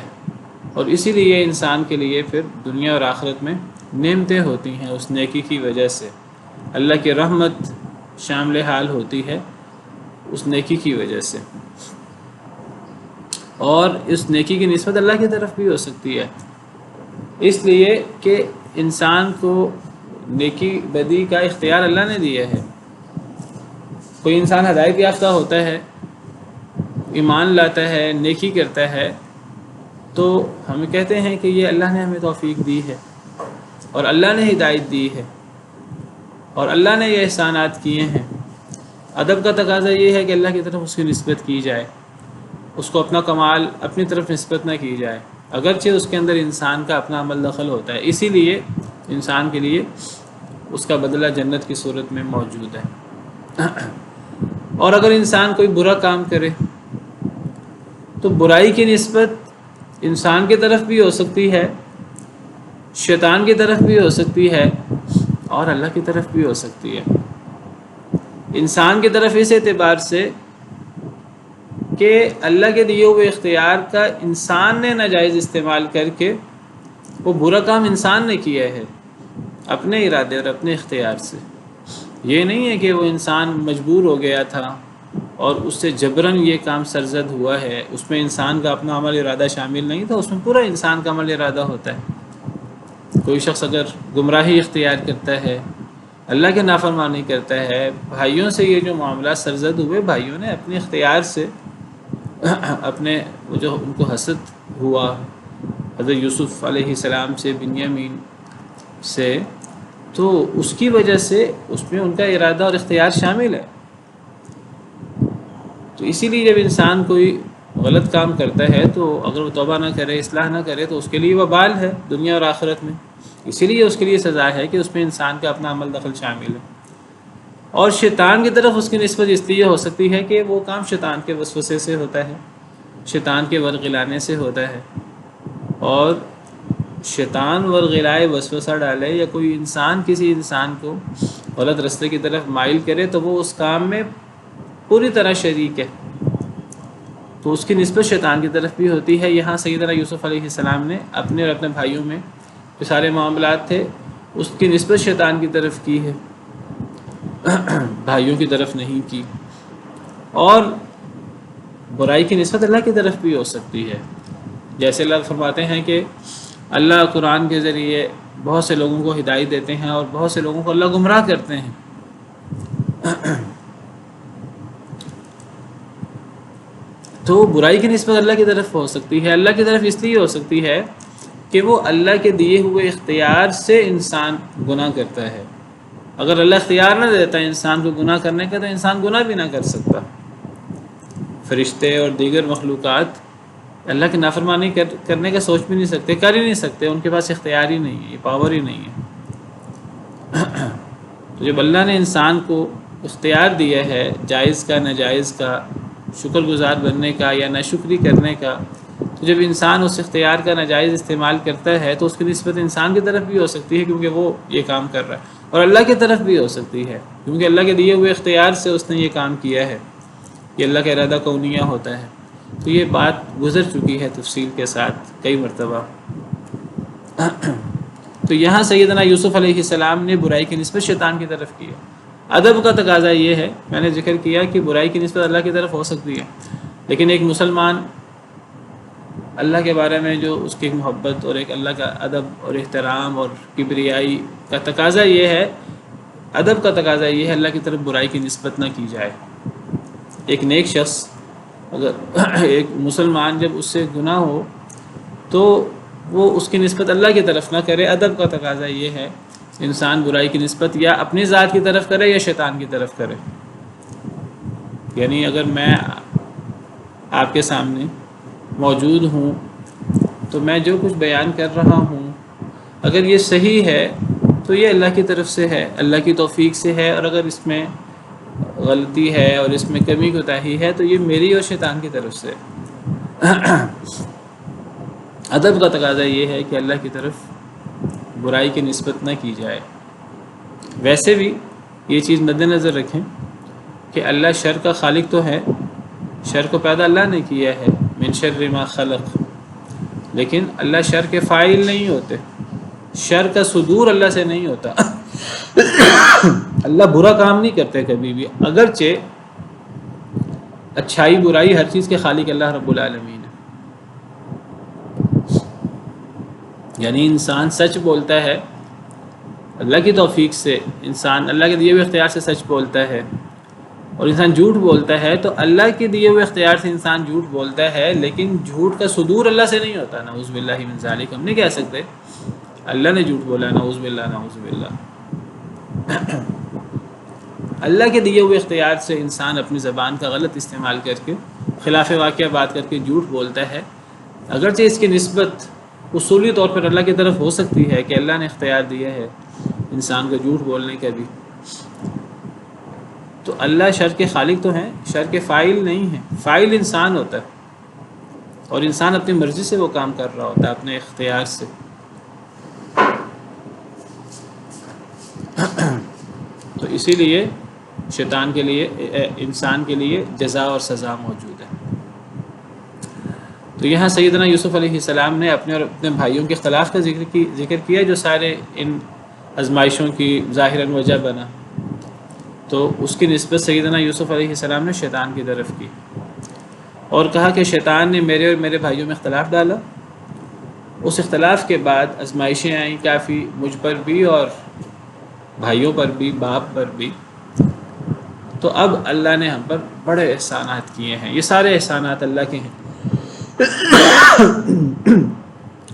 اور اسی لیے انسان کے لیے پھر دنیا اور آخرت میں نعمتیں ہوتی ہیں اس نیکی کی وجہ سے۔ اللہ کی رحمت شامل حال ہوتی ہے اس نیکی کی وجہ سے، اور اس نیکی کی نسبت اللہ کی طرف بھی ہو سکتی ہے، اس لیے کہ انسان کو نیکی بدی کا اختیار اللہ نے دیا ہے۔ کوئی انسان ہدایت یافتہ ہوتا ہے، ایمان لاتا ہے، نیکی کرتا ہے، تو ہم کہتے ہیں کہ یہ اللہ نے ہمیں توفیق دی ہے، اور اللہ نے ہدایت دی ہے، اور اللہ نے یہ احسانات کیے ہیں۔ ادب کا تقاضا یہ ہے کہ اللہ کی طرف اس کی نسبت کی جائے، اس کو اپنا کمال اپنی طرف نسبت نہ کی جائے، اگرچہ اس کے اندر انسان کا اپنا عمل دخل ہوتا ہے، اسی لیے انسان کے لیے اس کا بدلہ جنت کی صورت میں موجود ہے۔ اور اگر انسان کوئی برا کام کرے تو برائی کی نسبت انسان کی طرف بھی ہو سکتی ہے، شیطان کی طرف بھی ہو سکتی ہے، اور اللہ کی طرف بھی ہو سکتی ہے۔ انسان کی طرف اس اعتبار سے کہ اللہ کے دیے ہوئے اختیار کا انسان نے ناجائز استعمال کر کے وہ برا کام انسان نے کیا ہے اپنے ارادے اور اپنے اختیار سے۔ یہ نہیں ہے کہ وہ انسان مجبور ہو گیا تھا اور اس سے جبراً یہ کام سرزد ہوا ہے، اس میں انسان کا اپنا عمل ارادہ شامل نہیں تھا، اس میں پورا انسان کا عمل ارادہ ہوتا ہے۔ کوئی شخص اگر گمراہی اختیار کرتا ہے، اللہ کے نافرمانی کرتا ہے، بھائیوں سے یہ جو معاملات سرزد ہوئے، بھائیوں نے اپنے اختیار سے اپنے وہ جو ان کو حسد ہوا حضرت یوسف علیہ السلام سے، بنیامین سے، تو اس کی وجہ سے اس میں ان کا ارادہ اور اختیار شامل ہے۔ تو اسی لیے جب انسان کوئی غلط کام کرتا ہے تو اگر وہ توبہ نہ کرے، اصلاح نہ کرے، تو اس کے لیے وبال ہے دنیا اور آخرت میں۔ اسی لیے اس کے لیے سزا ہے کہ اس میں انسان کا اپنا عمل دخل شامل ہے۔ اور شیطان کی طرف اس کی نسبت اس لیے ہو سکتی ہے کہ وہ کام شیطان کے وسوسے سے ہوتا ہے، شیطان کے ورغلانے سے ہوتا ہے، اور شیطان ورغلائے، وسوسہ ڈالے، یا کوئی انسان کسی انسان کو غلط رستے کی طرف مائل کرے تو وہ اس کام میں پوری طرح شریک ہے، تو اس کی نسبت شیطان کی طرف بھی ہوتی ہے۔ یہاں سیدنا یوسف علیہ السلام نے اپنے اور اپنے بھائیوں میں جو سارے معاملات تھے اس کی نسبت شیطان کی طرف کی ہے، بھائیوں کی طرف نہیں کی۔ اور برائی کی نسبت اللہ کی طرف بھی ہو سکتی ہے، جیسے اللہ فرماتے ہیں کہ اللہ قرآن کے ذریعے بہت سے لوگوں کو ہدایت دیتے ہیں اور بہت سے لوگوں کو اللہ گمراہ کرتے ہیں۔ تو برائی کی نسبت اللہ کی طرف ہو سکتی ہے، اللہ کی طرف اس لیے ہو سکتی ہے کہ وہ اللہ کے دیے ہوئے اختیار سے انسان گناہ کرتا ہے۔ اگر اللہ اختیار نہ دیتا انسان کو گناہ کرنے کا تو انسان گناہ بھی نہ کر سکتا۔ فرشتے اور دیگر مخلوقات اللہ کی نافرمانی کرنے کا سوچ بھی نہیں سکتے، کر ہی نہیں سکتے، ان کے پاس اختیار ہی نہیں ہے، یہ پاور ہی نہیں ہے۔ تو جب اللہ نے انسان کو اختیار دیا ہے جائز کا، ناجائز کا، شکر گزار بننے کا یا ناشکری کرنے کا، تو جب انسان اس اختیار کا ناجائز استعمال کرتا ہے تو اس کی نسبت انسان کی طرف بھی ہو سکتی ہے کیونکہ وہ یہ کام کر رہا ہے، اور اللہ کی طرف بھی ہو سکتی ہے کیونکہ اللہ کے دیے ہوئے اختیار سے اس نے یہ کام کیا ہے، یہ اللہ کا ارادہ کونیہ ہوتا ہے۔ تو یہ بات گزر چکی ہے تفصیل کے ساتھ کئی مرتبہ۔ تو یہاں سیدنا یوسف علیہ السلام نے برائی کی نسبت شیطان کی طرف کی ہے۔ ادب کا تقاضا یہ ہے، میں نے ذکر کیا کہ برائی کی نسبت اللہ کی طرف ہو سکتی ہے، لیکن ایک مسلمان اللہ کے بارے میں جو اس کی محبت اور ایک اللہ کا ادب اور احترام اور کبریائی کا تقاضا یہ ہے، ادب کا تقاضا یہ ہے اللہ کی طرف برائی کی نسبت نہ کی جائے۔ ایک نیک شخص اگر ایک مسلمان جب اس سے گناہ ہو تو وہ اس کی نسبت اللہ کی طرف نہ کرے۔ ادب کا تقاضا یہ ہے انسان برائی کی نسبت یا اپنی ذات کی طرف کرے یا شیطان کی طرف کرے۔ یعنی اگر میں آپ کے سامنے موجود ہوں تو میں جو کچھ بیان کر رہا ہوں اگر یہ صحیح ہے تو یہ اللہ کی طرف سے ہے، اللہ کی توفیق سے ہے، اور اگر اس میں غلطی ہے اور اس میں کمی کوتاہی ہے تو یہ میری اور شیطان کی طرف سے۔ ادب کا تقاضا یہ ہے کہ اللہ کی طرف برائی کی نسبت نہ کی جائے۔ ویسے بھی یہ چیز مد نظر رکھیں کہ اللہ شر کا خالق تو ہے، شر کو پیدا اللہ نے کیا ہے، من شر ما خلق، لیکن اللہ شر کے فاعل نہیں ہوتے، شر کا صدور اللہ سے نہیں ہوتا۔ اللہ برا کام نہیں کرتے کبھی بھی، اگرچہ اچھائی برائی ہر چیز کے خالق اللہ رب العالمین ہے۔ یعنی انسان سچ بولتا ہے اللہ کی توفیق سے، انسان اللہ کے دیے ہوئے اختیار سے سچ بولتا ہے، اور انسان جھوٹ بولتا ہے تو اللہ کے دیے ہوئے اختیار سے انسان جھوٹ بولتا ہے، لیکن جھوٹ کا صدور اللہ سے نہیں ہوتا۔ نعوذ باللہ من ذالک، ہم نہیں کہہ سکتے اللہ نے جھوٹ بولا، نعوذ باللہ نعوذ باللہ۔ اللہ کے دیے ہوئے اختیار سے انسان اپنی زبان کا غلط استعمال کر کے خلاف واقعہ بات کر کے جھوٹ بولتا ہے، اگرچہ اس کی نسبت اصولی طور پر اللہ کی طرف ہو سکتی ہے کہ اللہ نے اختیار دیا ہے انسان کو جھوٹ بولنے کا بھی، تو اللہ شر کے خالق تو ہیں، شر کے فاعل نہیں ہیں۔ فاعل انسان ہوتا ہے، اور انسان اپنی مرضی سے وہ کام کر رہا ہوتا ہے، اپنے اختیار سے۔ تو اسی لیے شیطان کے لیے، انسان کے لیے جزا اور سزا موجود ہے۔ تو یہاں سیدنا یوسف علیہ السلام نے اپنے اور اپنے بھائیوں کے اختلاف کا ذکر کیا جو سارے ان آزمائشوں کی ظاہراً وجہ بنا، تو اس کی نسبت سیدنا یوسف علیہ السلام نے شیطان کی طرف کی، اور کہا کہ شیطان نے میرے اور میرے بھائیوں میں اختلاف ڈالا۔ اس اختلاف کے بعد آزمائشیں آئیں کافی، مجھ پر بھی اور بھائیوں پر بھی، باپ پر بھی۔ تو اب اللہ نے ہم پر بڑے احسانات کیے ہیں، یہ سارے احسانات اللہ کے ہیں۔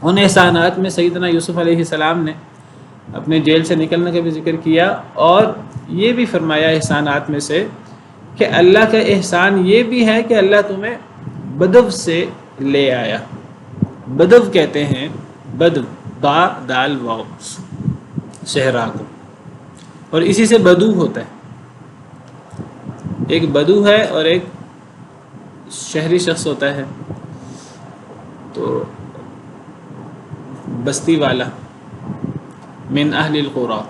ان احسانات میں سیدنا یوسف علیہ السلام نے اپنے جیل سے نکلنے کا بھی ذکر کیا، اور یہ بھی فرمایا احسانات میں سے کہ اللہ کا احسان یہ بھی ہے کہ اللہ تمہیں بدو سے لے آیا۔ بدو کہتے ہیں، بدو با دال واو، صحرا کو، اور اسی سے بدو ہوتا ہے۔ ایک بدو ہے اور ایک شہری شخص ہوتا ہے، تو بستی والا، من اہل القرى۔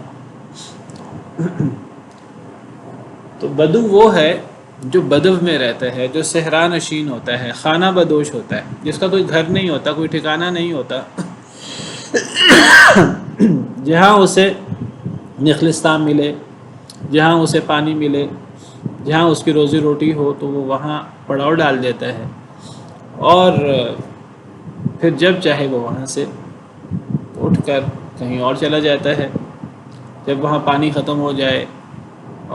تو بدو وہ ہے جو بدو میں رہتا ہے، جو صحرا نشین ہوتا ہے، خانہ بدوش ہوتا ہے، جس کا کوئی گھر نہیں ہوتا، کوئی ٹھکانہ نہیں ہوتا، جہاں اسے نخلستان ملے، جہاں اسے پانی ملے، جہاں اس کی روزی روٹی ہو تو وہ وہاں پڑاؤ ڈال دیتا ہے، اور پھر جب چاہے وہ وہاں سے اٹھ کر کہیں اور چلا جاتا ہے۔ جب وہاں پانی ختم ہو جائے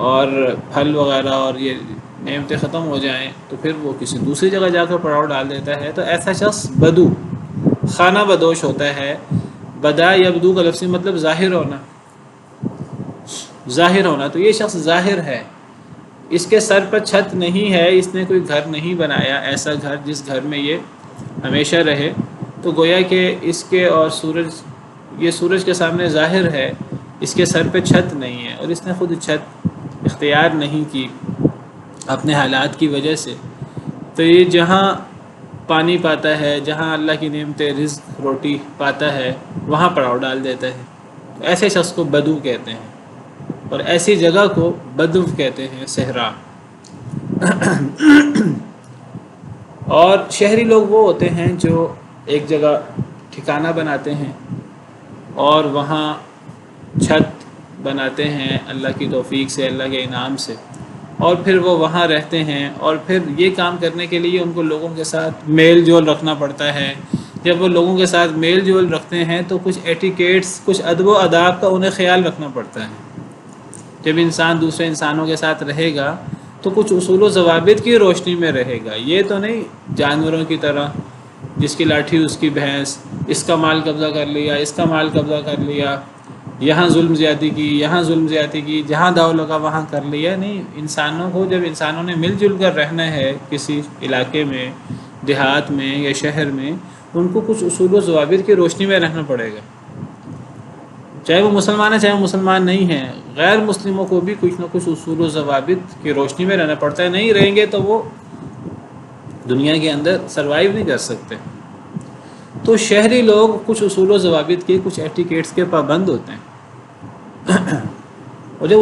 اور پھل وغیرہ اور یہ نعمتیں ختم ہو جائیں تو پھر وہ کسی دوسری جگہ جا کر پڑاؤ ڈال دیتا ہے۔ تو ایسا شخص بدو، خانہ بدوش ہوتا ہے۔ بدا یا بدو کا لفظی مطلب ظاہر ہونا، ظاہر ہونا۔ تو یہ شخص ظاہر ہے، اس کے سر پر چھت نہیں ہے، اس نے کوئی گھر نہیں بنایا، ایسا گھر جس گھر میں یہ ہمیشہ رہے۔ تو گویا کہ اس کے اور یہ سورج کے سامنے ظاہر ہے، اس کے سر پہ چھت نہیں ہے، اور اس نے خود چھت اختیار نہیں کی اپنے حالات کی وجہ سے۔ تو یہ جہاں پانی پاتا ہے، جہاں اللہ کی نعمتیں، رزق، روٹی پاتا ہے، وہاں پڑاؤ ڈال دیتا ہے۔ تو ایسے شخص کو بدو کہتے ہیں، اور ایسی جگہ کو بدو کہتے ہیں، صحرا۔ اور شہری لوگ وہ ہوتے ہیں جو ایک جگہ ٹھکانہ بناتے ہیں اور وہاں چھت بناتے ہیں اللہ کی توفیق سے، اللہ کے انعام سے، اور پھر وہ وہاں رہتے ہیں، اور پھر یہ کام کرنے کے لیے ان کو لوگوں کے ساتھ میل جول رکھنا پڑتا ہے۔ جب وہ لوگوں کے ساتھ میل جول رکھتے ہیں تو کچھ ایٹیکیٹس، کچھ ادب و آداب کا انہیں خیال رکھنا پڑتا ہے۔ جب انسان دوسرے انسانوں کے ساتھ رہے گا تو کچھ اصول و ضوابط کی روشنی میں رہے گا، یہ تو نہیں جانوروں کی طرح جس کی لاٹھی اس کی بھینس، اس کا مال قبضہ کر لیا، اس کا مال قبضہ کر لیا، یہاں ظلم زیادتی کی، یہاں ظلم زیادتی کی، جہاں داؤ لگا وہاں کر لیا۔ نہیں، انسانوں کو، جب انسانوں نے مل جل کر رہنا ہے کسی علاقے میں، دیہات میں یا شہر میں، ان کو کچھ اصول و ضوابط کی روشنی میں رہنا پڑے گا، چاہے وہ مسلمان ہیں چاہے وہ مسلمان نہیں ہیں۔ غیر مسلموں کو بھی کچھ نہ کچھ اصول و ضوابط کی روشنی میں رہنا پڑتا ہے، نہیں رہیں گے تو وہ دنیا کے اندر سروائیو نہیں کر سکتے۔ تو شہری لوگ کچھ اصول و ضوابط کے، کچھ ایٹیکیٹس کے پابند ہوتے ہیں، اور جب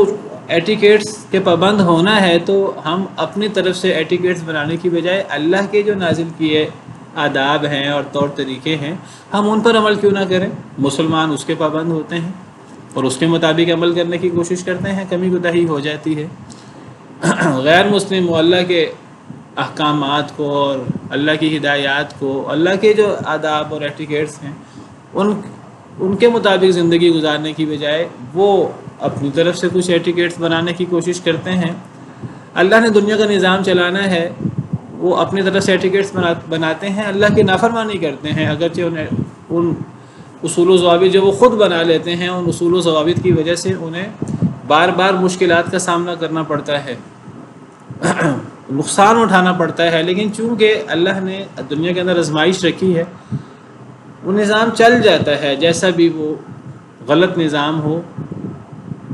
ایٹیکیٹس کے پابند ہونا ہے تو ہم اپنی طرف سے ایٹیکیٹس بنانے کی بجائے اللہ کے جو نازل کیے آداب ہیں اور طور طریقے ہیں، ہم ان پر عمل کیوں نہ کریں؟ مسلمان اس کے پابند ہوتے ہیں اور اس کے مطابق عمل کرنے کی کوشش کرتے ہیں، کمی کوتاہی ہو جاتی ہے۔ غیر مسلم وہ اللہ کے احکامات کو اور اللہ کی ہدایات کو، اللہ کے جو آداب اور ایٹیکیٹس ہیں ان کے مطابق زندگی گزارنے کی بجائے وہ اپنی طرف سے کچھ ایٹیکیٹس بنانے کی کوشش کرتے ہیں۔ اللہ نے دنیا کا نظام چلانا ہے، وہ اپنی طرف سے ایٹیکیٹس بناتے ہیں، اللہ کی نافرمانی کرتے ہیں، اگرچہ انہیں ان اصول و ضوابط جو وہ خود بنا لیتے ہیں، ان اصول و ضوابط کی وجہ سے انہیں بار بار مشکلات کا سامنا کرنا پڑتا ہے، نقصان اٹھانا پڑتا ہے، لیکن چونکہ اللہ نے دنیا کے اندر آزمائش رکھی ہے، وہ نظام چل جاتا ہے، جیسا بھی وہ غلط نظام ہو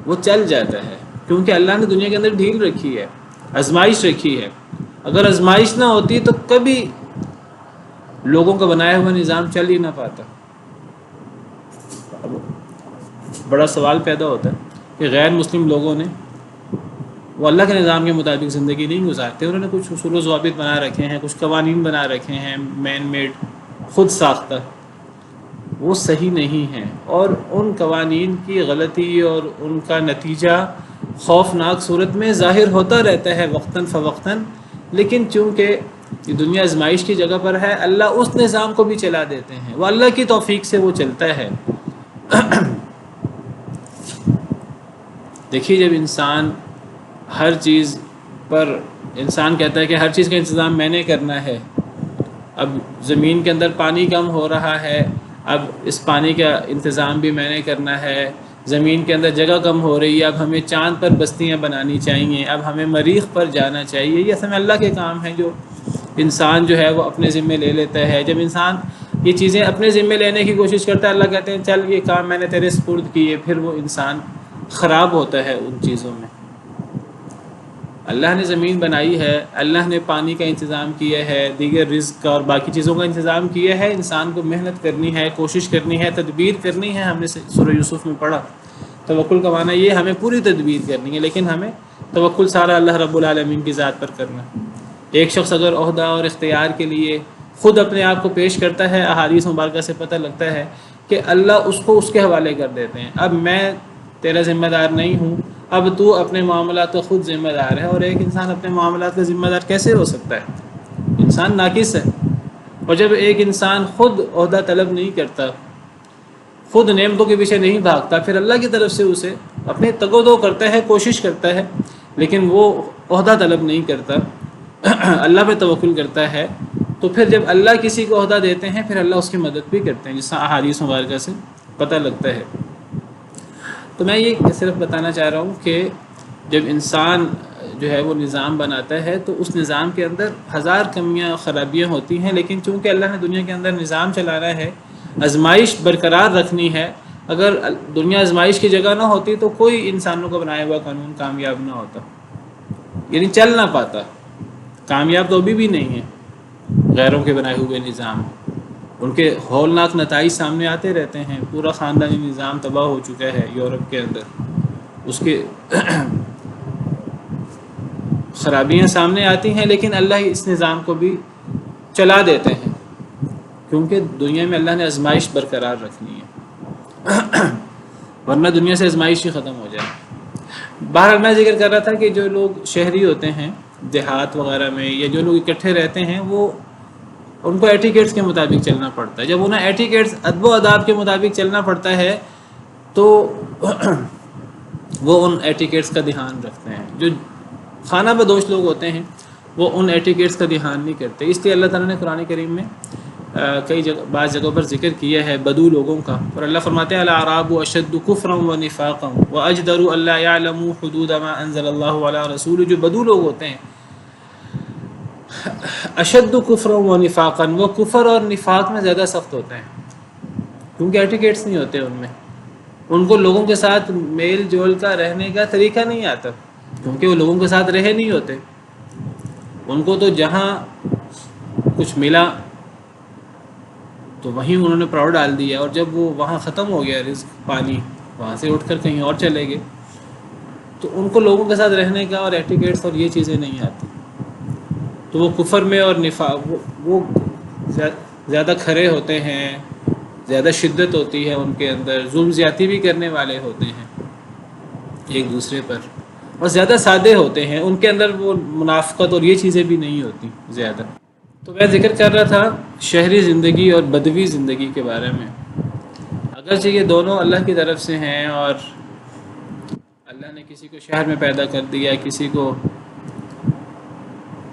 وہ چل جاتا ہے، کیونکہ اللہ نے دنیا کے اندر ڈھیل رکھی ہے، آزمائش رکھی ہے۔ اگر آزمائش نہ ہوتی تو کبھی لوگوں کا بنایا ہوا نظام چل ہی نہ پاتا۔ بڑا سوال پیدا ہوتا ہے کہ غیر مسلم لوگوں نے، وہ اللہ کے نظام کے مطابق زندگی نہیں گزارتے، انہوں نے کچھ اصول و ضوابط بنا رکھے ہیں، کچھ قوانین بنا رکھے ہیں مین میڈ، خود ساختہ، وہ صحیح نہیں ہیں، اور ان قوانین کی غلطی اور ان کا نتیجہ خوفناک صورت میں ظاہر ہوتا رہتا ہے وقتاً فوقتاً، لیکن چونکہ یہ دنیا آزمائش کی جگہ پر ہے، اللہ اس نظام کو بھی چلا دیتے ہیں، وہ اللہ کی توفیق سے وہ چلتا ہے۔ دیکھیے، جب انسان ہر چیز پر، انسان کہتا ہے کہ ہر چیز کا انتظام میں نے کرنا ہے، اب زمین کے اندر پانی کم ہو رہا ہے، اب اس پانی کا انتظام بھی میں نے کرنا ہے، زمین کے اندر جگہ کم ہو رہی ہے، اب ہمیں چاند پر بستیاں بنانی چاہیے، اب ہمیں مریخ پر جانا چاہیے، یہ اصل میں اللہ کے کام ہیں جو انسان جو ہے وہ اپنے ذمے لے لیتا ہے۔ جب انسان یہ چیزیں اپنے ذمے لینے کی کوشش کرتا ہے، اللہ کہتے ہیں چل یہ کام میں نے تیرے سپرد کیے، پھر وہ انسان خراب ہوتا ہے ان چیزوں میں۔ اللہ نے زمین بنائی ہے، اللہ نے پانی کا انتظام کیا ہے، دیگر رزق کا اور باقی چیزوں کا انتظام کیا ہے، انسان کو محنت کرنی ہے، کوشش کرنی ہے، تدبیر کرنی ہے۔ ہم نے سورہ یوسف میں پڑھا، توکل کا معنی یہ ہمیں پوری تدبیر کرنی ہے، لیکن ہمیں توکل سارا اللہ رب العالمین کی ذات پر کرنا ہے۔ ایک شخص اگر عہدہ اور اختیار کے لیے خود اپنے آپ کو پیش کرتا ہے، احادیث مبارکہ سے پتہ لگتا ہے کہ اللہ اس کو اس کے حوالے کر دیتے ہیں، اب میں تیرا ذمہ دار نہیں ہوں، اب تو اپنے معاملات کا خود ذمہ دار ہے۔ اور ایک انسان اپنے معاملات کا ذمہ دار کیسے ہو سکتا ہے؟ انسان ناقص ہے۔ اور جب ایک انسان خود عہدہ طلب نہیں کرتا، خود نعمتوں کے پیچھے نہیں بھاگتا، پھر اللہ کی طرف سے اسے اپنے تگ و دو کرتا ہے، کوشش کرتا ہے، لیکن وہ عہدہ طلب نہیں کرتا، اللہ پہ توکل کرتا ہے، تو پھر جب اللہ کسی کو عہدہ دیتے ہیں پھر اللہ اس کی مدد بھی کرتے ہیں، جس طرح احادیث مبارکہ سے پتہ لگتا ہے۔ تو میں یہ صرف بتانا چاہ رہا ہوں کہ جب انسان جو ہے وہ نظام بناتا ہے تو اس نظام کے اندر ہزار کمیاں خرابیاں ہوتی ہیں، لیکن چونکہ اللہ نے دنیا کے اندر نظام چلانا ہے، آزمائش برقرار رکھنی ہے، اگر دنیا آزمائش کی جگہ نہ ہوتی تو کوئی انسانوں کا بنایا ہوا قانون کامیاب نہ ہوتا، یعنی چل نہ پاتا، کامیاب تو ابھی بھی نہیں ہے غیروں کے بنائے ہوئے نظام، ان کے ہولناک نتائج سامنے آتے رہتے ہیں، پورا خاندانی نظام تباہ ہو چکا ہے یورپ کے اندر، اس کے خرابیاں سامنے آتی ہیں، لیکن اللہ اس نظام کو بھی چلا دیتے ہیں، کیونکہ دنیا میں اللہ نے آزمائش برقرار رکھنی ہے، ورنہ دنیا سے آزمائش ہی ختم ہو جائے۔ بہرحال میں ذکر کر رہا تھا کہ جو لوگ شہری ہوتے ہیں دیہات وغیرہ میں، یا جو لوگ اکٹھے رہتے ہیں، وہ ان کو ایٹیکیٹس کے مطابق چلنا پڑتا ہے. جب انہیں ایٹیکیٹس ادب و آداب کے مطابق چلنا پڑتا ہے تو وہ ان ایٹیکیٹس کا دھیان رکھتے ہیں. جو خانہ بدوش لوگ ہوتے ہیں وہ ان ایٹیکیٹس کا دھیان نہیں کرتے. اس لیے اللہ تعالیٰ نے قرآن کریم میں بعض جگہوں پر ذکر کیا ہے بدو لوگوں کا، اور اللہ فرماتے ہیں الاعراب اشد کفرا ونفاقا واجدر الا يعلموا حدود ما انزل اللہ علی رسول. جو بدو لوگ ہوتے ہیں اشد کفرا ونفاقا، وہ کفر اور نفاق میں زیادہ سخت ہوتے ہیں کیونکہ ایٹیکیٹس نہیں ہوتے ان میں. ان کو لوگوں کے ساتھ میل جول کا رہنے کا طریقہ نہیں آتا کیونکہ وہ لوگوں کے ساتھ رہے نہیں ہوتے. ان کو تو جہاں کچھ ملا تو وہیں انہوں نے پراؤ ڈال دیا، اور جب وہ وہاں ختم ہو گیا رزق پانی، وہاں سے اٹھ کر کہیں اور چلے گئے، تو ان کو لوگوں کے ساتھ رہنے کا اور ایٹیکیٹس اور یہ چیزیں نہیں آتی. تو وہ کفر میں اور نفاق وہ زیادہ کھرے ہوتے ہیں، زیادہ شدت ہوتی ہے ان کے اندر، ظلم زیادتی بھی کرنے والے ہوتے ہیں ایک دوسرے پر، اور زیادہ سادے ہوتے ہیں. ان کے اندر وہ منافقت اور یہ چیزیں بھی نہیں ہوتی زیادہ. تو میں ذکر کر رہا تھا شہری زندگی اور بدوی زندگی کے بارے میں. اگرچہ یہ دونوں اللہ کی طرف سے ہیں، اور اللہ نے کسی کو شہر میں پیدا کر دیا، کسی کو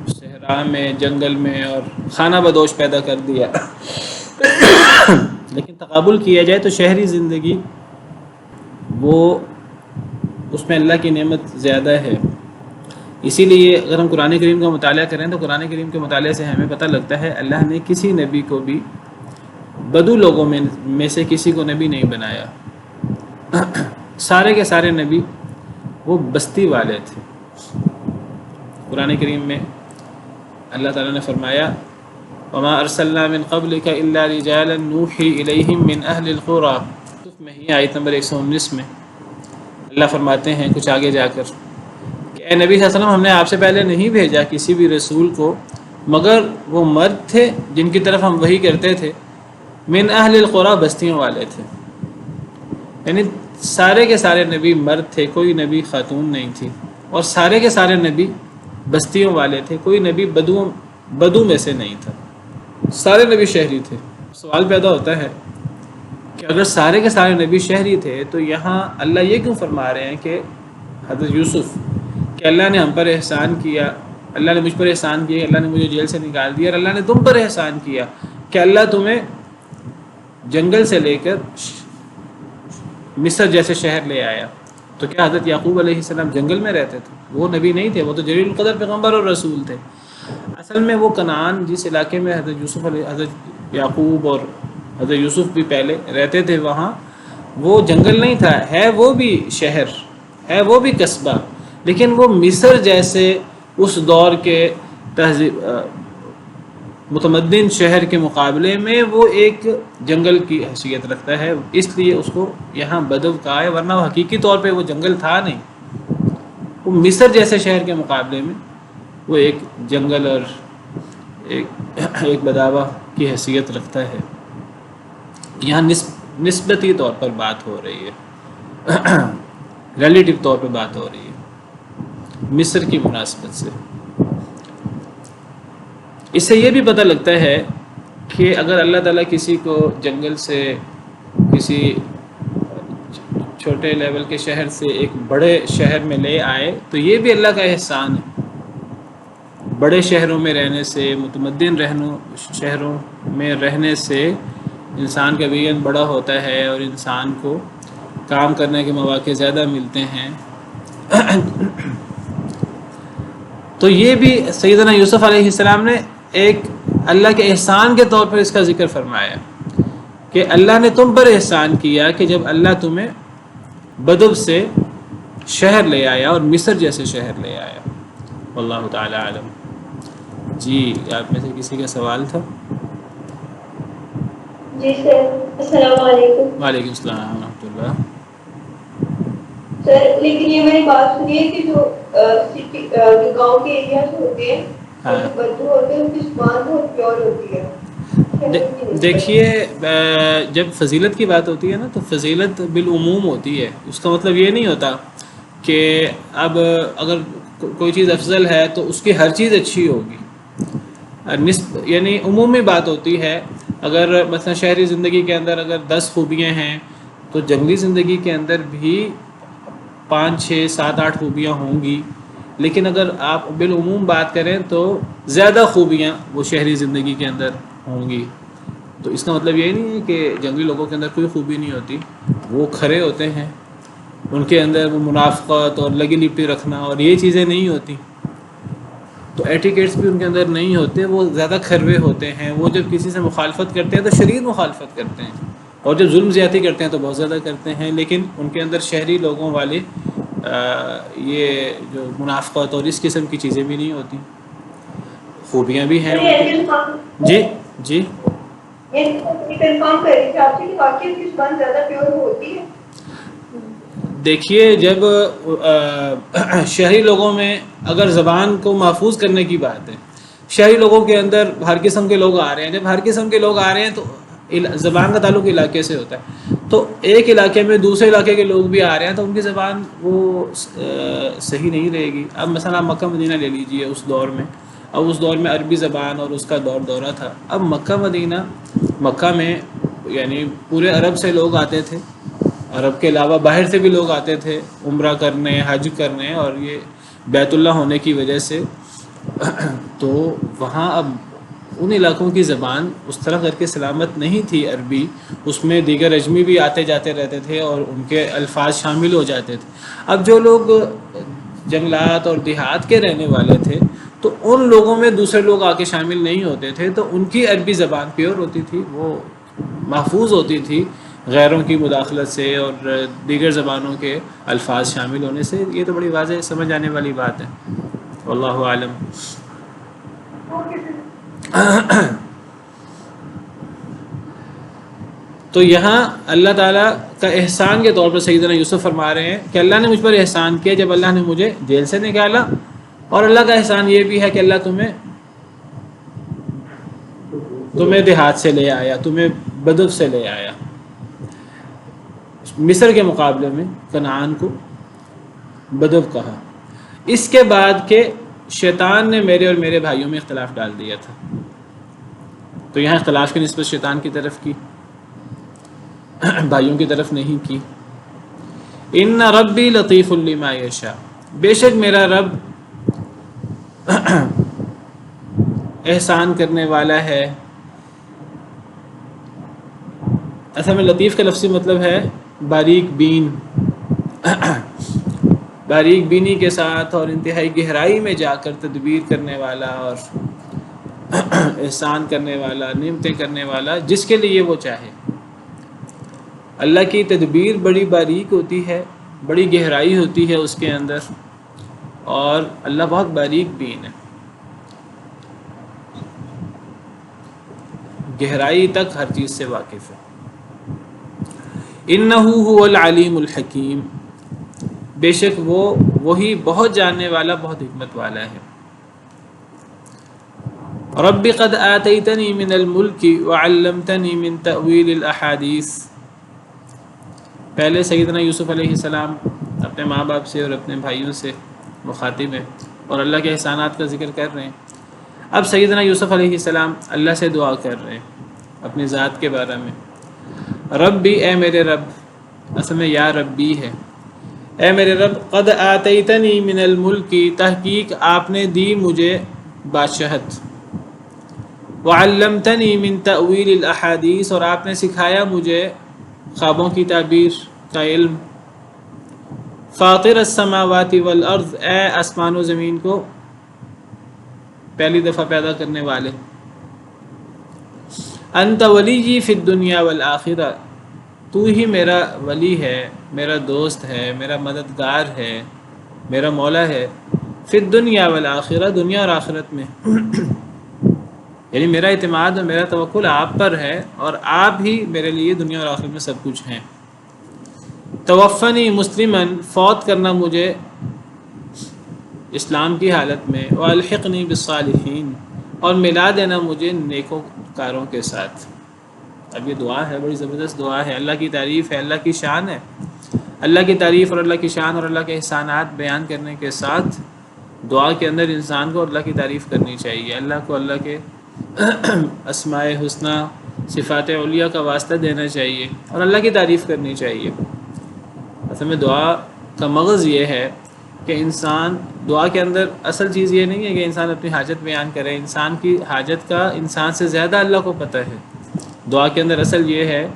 صحرا میں، جنگل میں اور خانہ بدوش پیدا کر دیا، لیکن تقابل کیا جائے تو شہری زندگی وہ اس میں اللہ کی نعمت زیادہ ہے. اسی لیے اگر ہم قرآن کریم کا مطالعہ کریں تو قرآن کریم کے مطالعے سے ہمیں پتہ لگتا ہے اللہ نے کسی نبی کو بھی بدو لوگوں میں سے کسی کو نبی نہیں بنایا. سارے کے سارے نبی وہ بستی والے تھے. قرآن کریم میں اللہ تعالیٰ نے فرمایا وما ارسلنا من قبلک الا رجالا نوحی الیہم من اہل القری. میں ہی آیت نمبر 119 میں اللہ فرماتے ہیں کچھ آگے جا کر کہ اے نبی صلی اللہ علیہ وسلم، ہم نے آپ سے پہلے نہیں بھیجا کسی بھی رسول کو مگر وہ مرد تھے جن کی طرف ہم وحی کرتے تھے، من اہل القری، بستیوں والے تھے. یعنی سارے کے سارے نبی مرد تھے، کوئی نبی خاتون نہیں تھی، اور سارے کے سارے نبی بستیوں والے تھے، کوئی نبی بدو میں سے نہیں تھا. سارے نبی شہری تھے. سوال پیدا ہوتا ہے کہ اگر سارے کے سارے نبی شہری تھے تو یہاں اللہ یہ کیوں فرما رہے ہیں کہ حضرت یوسف کہ اللہ نے ہم پر احسان کیا، اللہ نے مجھ پر احسان کیا، اللہ نے مجھے جیل سے نکال دیا، اور اللہ نے تم پر احسان کیا کہ اللہ تمہیں جنگل سے لے کر مصر جیسے شہر لے آیا. تو کیا حضرت یعقوب علیہ السلام جنگل میں رہتے تھے؟ وہ نبی نہیں تھے، وہ تو جلیل القدر پیغمبر اور رسول تھے. اصل میں وہ کنعان جس علاقے میں حضرت یعقوب اور حضرت یوسف بھی پہلے رہتے تھے، وہاں وہ جنگل نہیں تھا، ہے وہ بھی شہر، ہے وہ بھی قصبہ، لیکن وہ مصر جیسے اس دور کے تہذیب متمدن شہر کے مقابلے میں وہ ایک جنگل کی حیثیت رکھتا ہے. اس لیے اس کو یہاں بدو کہا ہے، ورنہ وہ حقیقی طور پہ وہ جنگل تھا نہیں. وہ مصر جیسے شہر کے مقابلے میں وہ ایک جنگل اور ایک بداوا کی حیثیت رکھتا ہے. یہاں نسبتی طور پر بات ہو رہی ہے، ریلیٹو طور پہ بات ہو رہی ہے مصر کی مناسبت سے. اس سے یہ بھی پتہ لگتا ہے کہ اگر اللہ تعالیٰ کسی کو جنگل سے، کسی چھوٹے لیول کے شہر سے ایک بڑے شہر میں لے آئے تو یہ بھی اللہ کا احسان ہے. بڑے شہروں میں رہنے سے، متمدن شہروں میں رہنے سے انسان کا ویژن بڑا ہوتا ہے اور انسان کو کام کرنے کے مواقع زیادہ ملتے ہیں. تو یہ بھی سیدنا یوسف علیہ السلام نے ایک اللہ کے احسان کے طور پر اس کا ذکر فرمایا کہ اللہ نے تم پر احسان کیا کہ جب اللہ تمہیں بدو سے شہر لے آیا اور مصر جیسے شہر لے آیا. واللہ تعالی عالم. جی آپ میں سے کسی کا سوال تھا؟ جی سر، السلام علیکم. وعلیکم السلام ورحمۃ اللہ. سر لیکن یہ میری بات سنیے کہ جو گاؤں کے ایریاز ہوتے ہیں اور جو بدو ہوتے ہیں ان کی زبان بہت پیور ہوتی ہے. دیکھیے جب فضیلت کی بات ہوتی ہے نا تو فضیلت بالعموم ہوتی ہے. اس کا مطلب یہ نہیں ہوتا کہ اب اگر کوئی چیز افضل ہے تو اس کی ہر چیز اچھی ہوگی. یعنی عمومی بات ہوتی ہے. اگر مثلا شہری زندگی کے اندر اگر 10 خوبیاں ہیں تو جنگلی زندگی کے اندر بھی 5 6 7 8 خوبیاں ہوں گی. لیکن اگر آپ بالعموم بات کریں تو زیادہ خوبیاں وہ شہری زندگی کے اندر ہوں گی. تو اس کا مطلب یہ نہیں ہے کہ جنگلی لوگوں کے اندر کوئی خوبی نہیں ہوتی. وہ کھرے ہوتے ہیں, ان کے اندر وہ منافقت اور لگی لپٹی رکھنا اور یہ چیزیں نہیں ہوتی. تو ایٹیکیٹس بھی ان کے اندر نہیں ہوتے, وہ زیادہ کھروے ہوتے ہیں. وہ جب کسی سے مخالفت کرتے ہیں تو شدید مخالفت کرتے ہیں, اور جب ظلم زیادتی کرتے ہیں تو بہت زیادہ کرتے ہیں. لیکن ان کے اندر شہری لوگوں والے یہ جو منافقت اور اس قسم کی چیزیں بھی نہیں ہوتی. خوبیاں بھی ہیں ان کے. جی جی کنفرم کر رہی تھی آپ سے کہ واقعی کی زبان زیادہ پیور ہوتی ہے. دیکھیے, جب شہری لوگوں میں اگر زبان کو محفوظ کرنے کی بات ہے, شہری لوگوں کے اندر ہر قسم کے لوگ آ رہے ہیں. جب ہر قسم کے لوگ آ رہے ہیں تو زبان کا تعلق علاقے سے ہوتا ہے. تو ایک علاقے میں دوسرے علاقے کے لوگ بھی آ رہے ہیں تو ان کی زبان وہ صحیح نہیں رہے گی. اب مثلا مکہ مدینہ لے لیجئے اس دور میں. اب اس دور میں عربی زبان اور اس کا دورہ تھا. اب مکہ مدینہ, مکہ میں یعنی پورے عرب سے لوگ آتے تھے, عرب کے علاوہ باہر سے بھی لوگ آتے تھے عمرہ کرنے, حج کرنے, اور یہ بیت اللہ ہونے کی وجہ سے. تو وہاں اب ان علاقوں کی زبان اس طرح کر کے سلامت نہیں تھی عربی. اس میں دیگر اجمی بھی آتے جاتے رہتے تھے اور ان کے الفاظ شامل ہو جاتے تھے. اب جو لوگ جنگلات اور دیہات کے رہنے والے تھے تو ان لوگوں میں دوسرے لوگ آ کے شامل نہیں ہوتے تھے, تو ان کی عربی زبان پیور ہوتی تھی, وہ محفوظ ہوتی تھی غیروں کی مداخلت سے اور دیگر زبانوں کے الفاظ شامل ہونے سے. یہ تو بڑی واضح سمجھ آنے والی بات ہے. واللہ عالم. تو یہاں اللہ تعالیٰ کا احسان کے طور پر سیدنا یوسف فرما رہے ہیں کہ اللہ نے مجھ پر احسان کیا جب اللہ نے مجھے جیل سے نکالا, اور اللہ کا احسان یہ بھی ہے کہ اللہ تمہیں دیہات سے لے آیا, تمہیں بدو سے لے آیا. مصر کے مقابلے میں کنعان کو بدو کہا. اس کے بعد کہ شیطان نے میرے اور میرے بھائیوں میں اختلاف ڈال دیا تھا, تو یہاں اختلاف کی نسبت شیطان کی طرف کی, بھائیوں کی طرف نہیں کی. ان ربی لطیف لما یشاء, بے شک میرا رب احسان کرنے والا ہے. اصل میں لطیف کا لفظی مطلب ہے باریک بین, باریک بینی کے ساتھ اور انتہائی گہرائی میں جا کر تدبیر کرنے والا اور احسان کرنے والا, نعمتیں کرنے والا جس کے لیے وہ چاہے. اللہ کی تدبیر بڑی باریک ہوتی ہے, بڑی گہرائی ہوتی ہے اس کے اندر, اور اللہ بہت باریک بین ہے, گہرائی تک ہر چیز سے واقف ہے. انہ هو العلیم الحکیم, بے شک وہی بہت جاننے والا, بہت حکمت والا ہے. رب قد آتیتنی من الملک وعلمتنی من تأویل الاحادیث. پہلے سیدنا یوسف علیہ السلام اپنے ماں باپ سے اور اپنے بھائیوں سے مخاطب ہیں اور اللہ کے احسانات کا ذکر کر رہے ہیں. اب سیدنا یوسف علیہ السلام اللہ سے دعا کر رہے ہیں اپنی ذات کے بارے میں. ربی, اے میرے رب, اصل میں یا ربی ہے, اے میرے رب, قد آتیتنی من الملک, تحقیق آپ نے دی مجھے بادشاہت, وعلمتنی من تأویل الاحادیث, اور آپ نے سکھایا مجھے خوابوں کی تعبیر کا علم. فاطر السماوات والارض, اے آسمان و زمین کو پہلی دفعہ پیدا کرنے والے. انت ولی فی الدنیا والآخرہ, تو ہی میرا ولی ہے, میرا دوست ہے, میرا مددگار ہے, میرا مولا ہے. فی الدنیا والآخرہ, دنیا اور آخرت میں. یعنی میرا اعتماد اور میرا توکل آپ پر ہے, اور آپ ہی میرے لیے دنیا اور آخرت میں سب کچھ ہیں. توفنی مسلماً, فوت کرنا مجھے اسلام کی حالت میں. والحقنی بالصالحین, اور ملا دینا مجھے نیکوکاروں کے ساتھ. اب یہ دعا ہے, بڑی زبردست دعا ہے, اللہ کی تعریف ہے, اللہ کی شان ہے. اللہ کی تعریف اور اللہ کی شان اور اللہ کے احسانات بیان کرنے کے ساتھ دعا کے اندر انسان کو اللہ کی تعریف کرنی چاہیے، اللہ کو اللہ کے اسماء حسنہ صفات علیہ کا واسطہ دینا چاہیے اور اللہ کی تعریف کرنی چاہیے۔ اصل میں دعا کا مغز یہ ہے کہ انسان دعا کے اندر اصل چیز یہ نہیں ہے کہ انسان اپنی حاجت بیان کرے، انسان کی حاجت کا انسان سے زیادہ اللہ کو پتہ ہے۔ دعا کے اندر اصل یہ ہے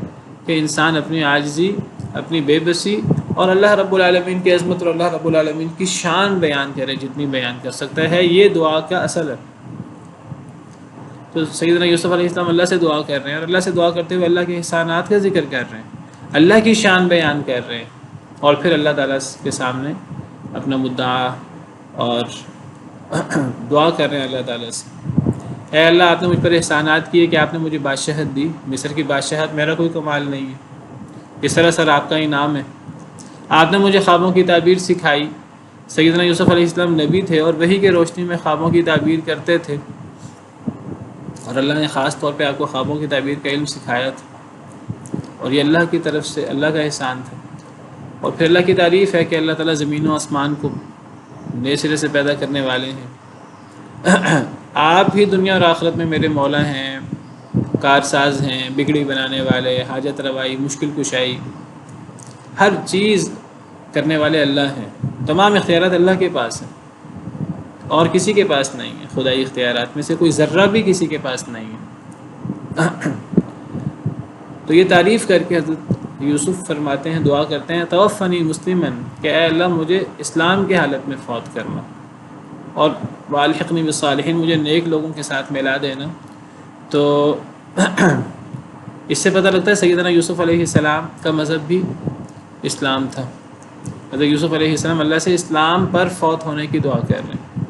کہ انسان اپنی عاجزی، اپنی بے بسی اور اللہ رب العالمین کی عظمت اور اللہ رب العالمین کی شان بیان کرے جتنی بیان کر سکتا ہے، یہ دعا کا اصل ہے۔ تو سیدنا یوسف علیہ السلام اللہ سے دعا کر رہے ہیں اور اللہ سے دعا کرتے ہوئے اللہ کے احسانات کا ذکر کر رہے ہیں، اللہ کی شان بیان کر رہے ہیں، اور پھر اللہ تعالیٰ کے سامنے اپنا مدعا اور دعا کر رہے ہیں اللہ تعالیٰ سے، اے اللہ آپ نے مجھ پر احسانات کیے کہ آپ نے مجھے بادشاہت دی، مصر کی بادشاہت میرا کوئی کمال نہیں ہے، یہ سراسر آپ کا انعام ہے۔ آپ نے مجھے خوابوں کی تعبیر سکھائی۔ سیدنا یوسف علیہ السلام نبی تھے اور وحی کی روشنی میں خوابوں کی تعبیر کرتے تھے، اور اللہ نے خاص طور پہ آپ کو خوابوں کی تعبیر کا علم سکھایا تھا، اور یہ اللہ کی طرف سے اللہ کا احسان تھا۔ اور پھر اللہ کی تعریف ہے کہ اللہ تعالیٰ زمین و آسمان کو نئے سرے سے پیدا کرنے والے ہیں۔ آپ ہی دنیا اور آخرت میں میرے مولا ہیں، کارساز ہیں، بگڑی بنانے والے، حاجت روائی، مشکل کشائی، ہر چیز کرنے والے اللہ ہیں۔ تمام اختیارات اللہ کے پاس ہیں اور کسی کے پاس نہیں ہے، خدائی اختیارات میں سے کوئی ذرہ بھی کسی کے پاس نہیں ہے۔ تو یہ تعریف کر کے حضرت یوسف فرماتے ہیں، دعا کرتے ہیں، توفنی مسلمن، کہ اے اللہ مجھے اسلام کے حالت میں فوت کرنا، اور والحقنی بالصالحین، مجھے نیک لوگوں کے ساتھ ملا دینا۔ تو اس سے پتہ لگتا ہے سیدنا یوسف علیہ السلام کا مذہب بھی اسلام تھا۔ حضرت یوسف علیہ السلام اللہ سے اسلام پر فوت ہونے کی دعا کر رہے ہیں۔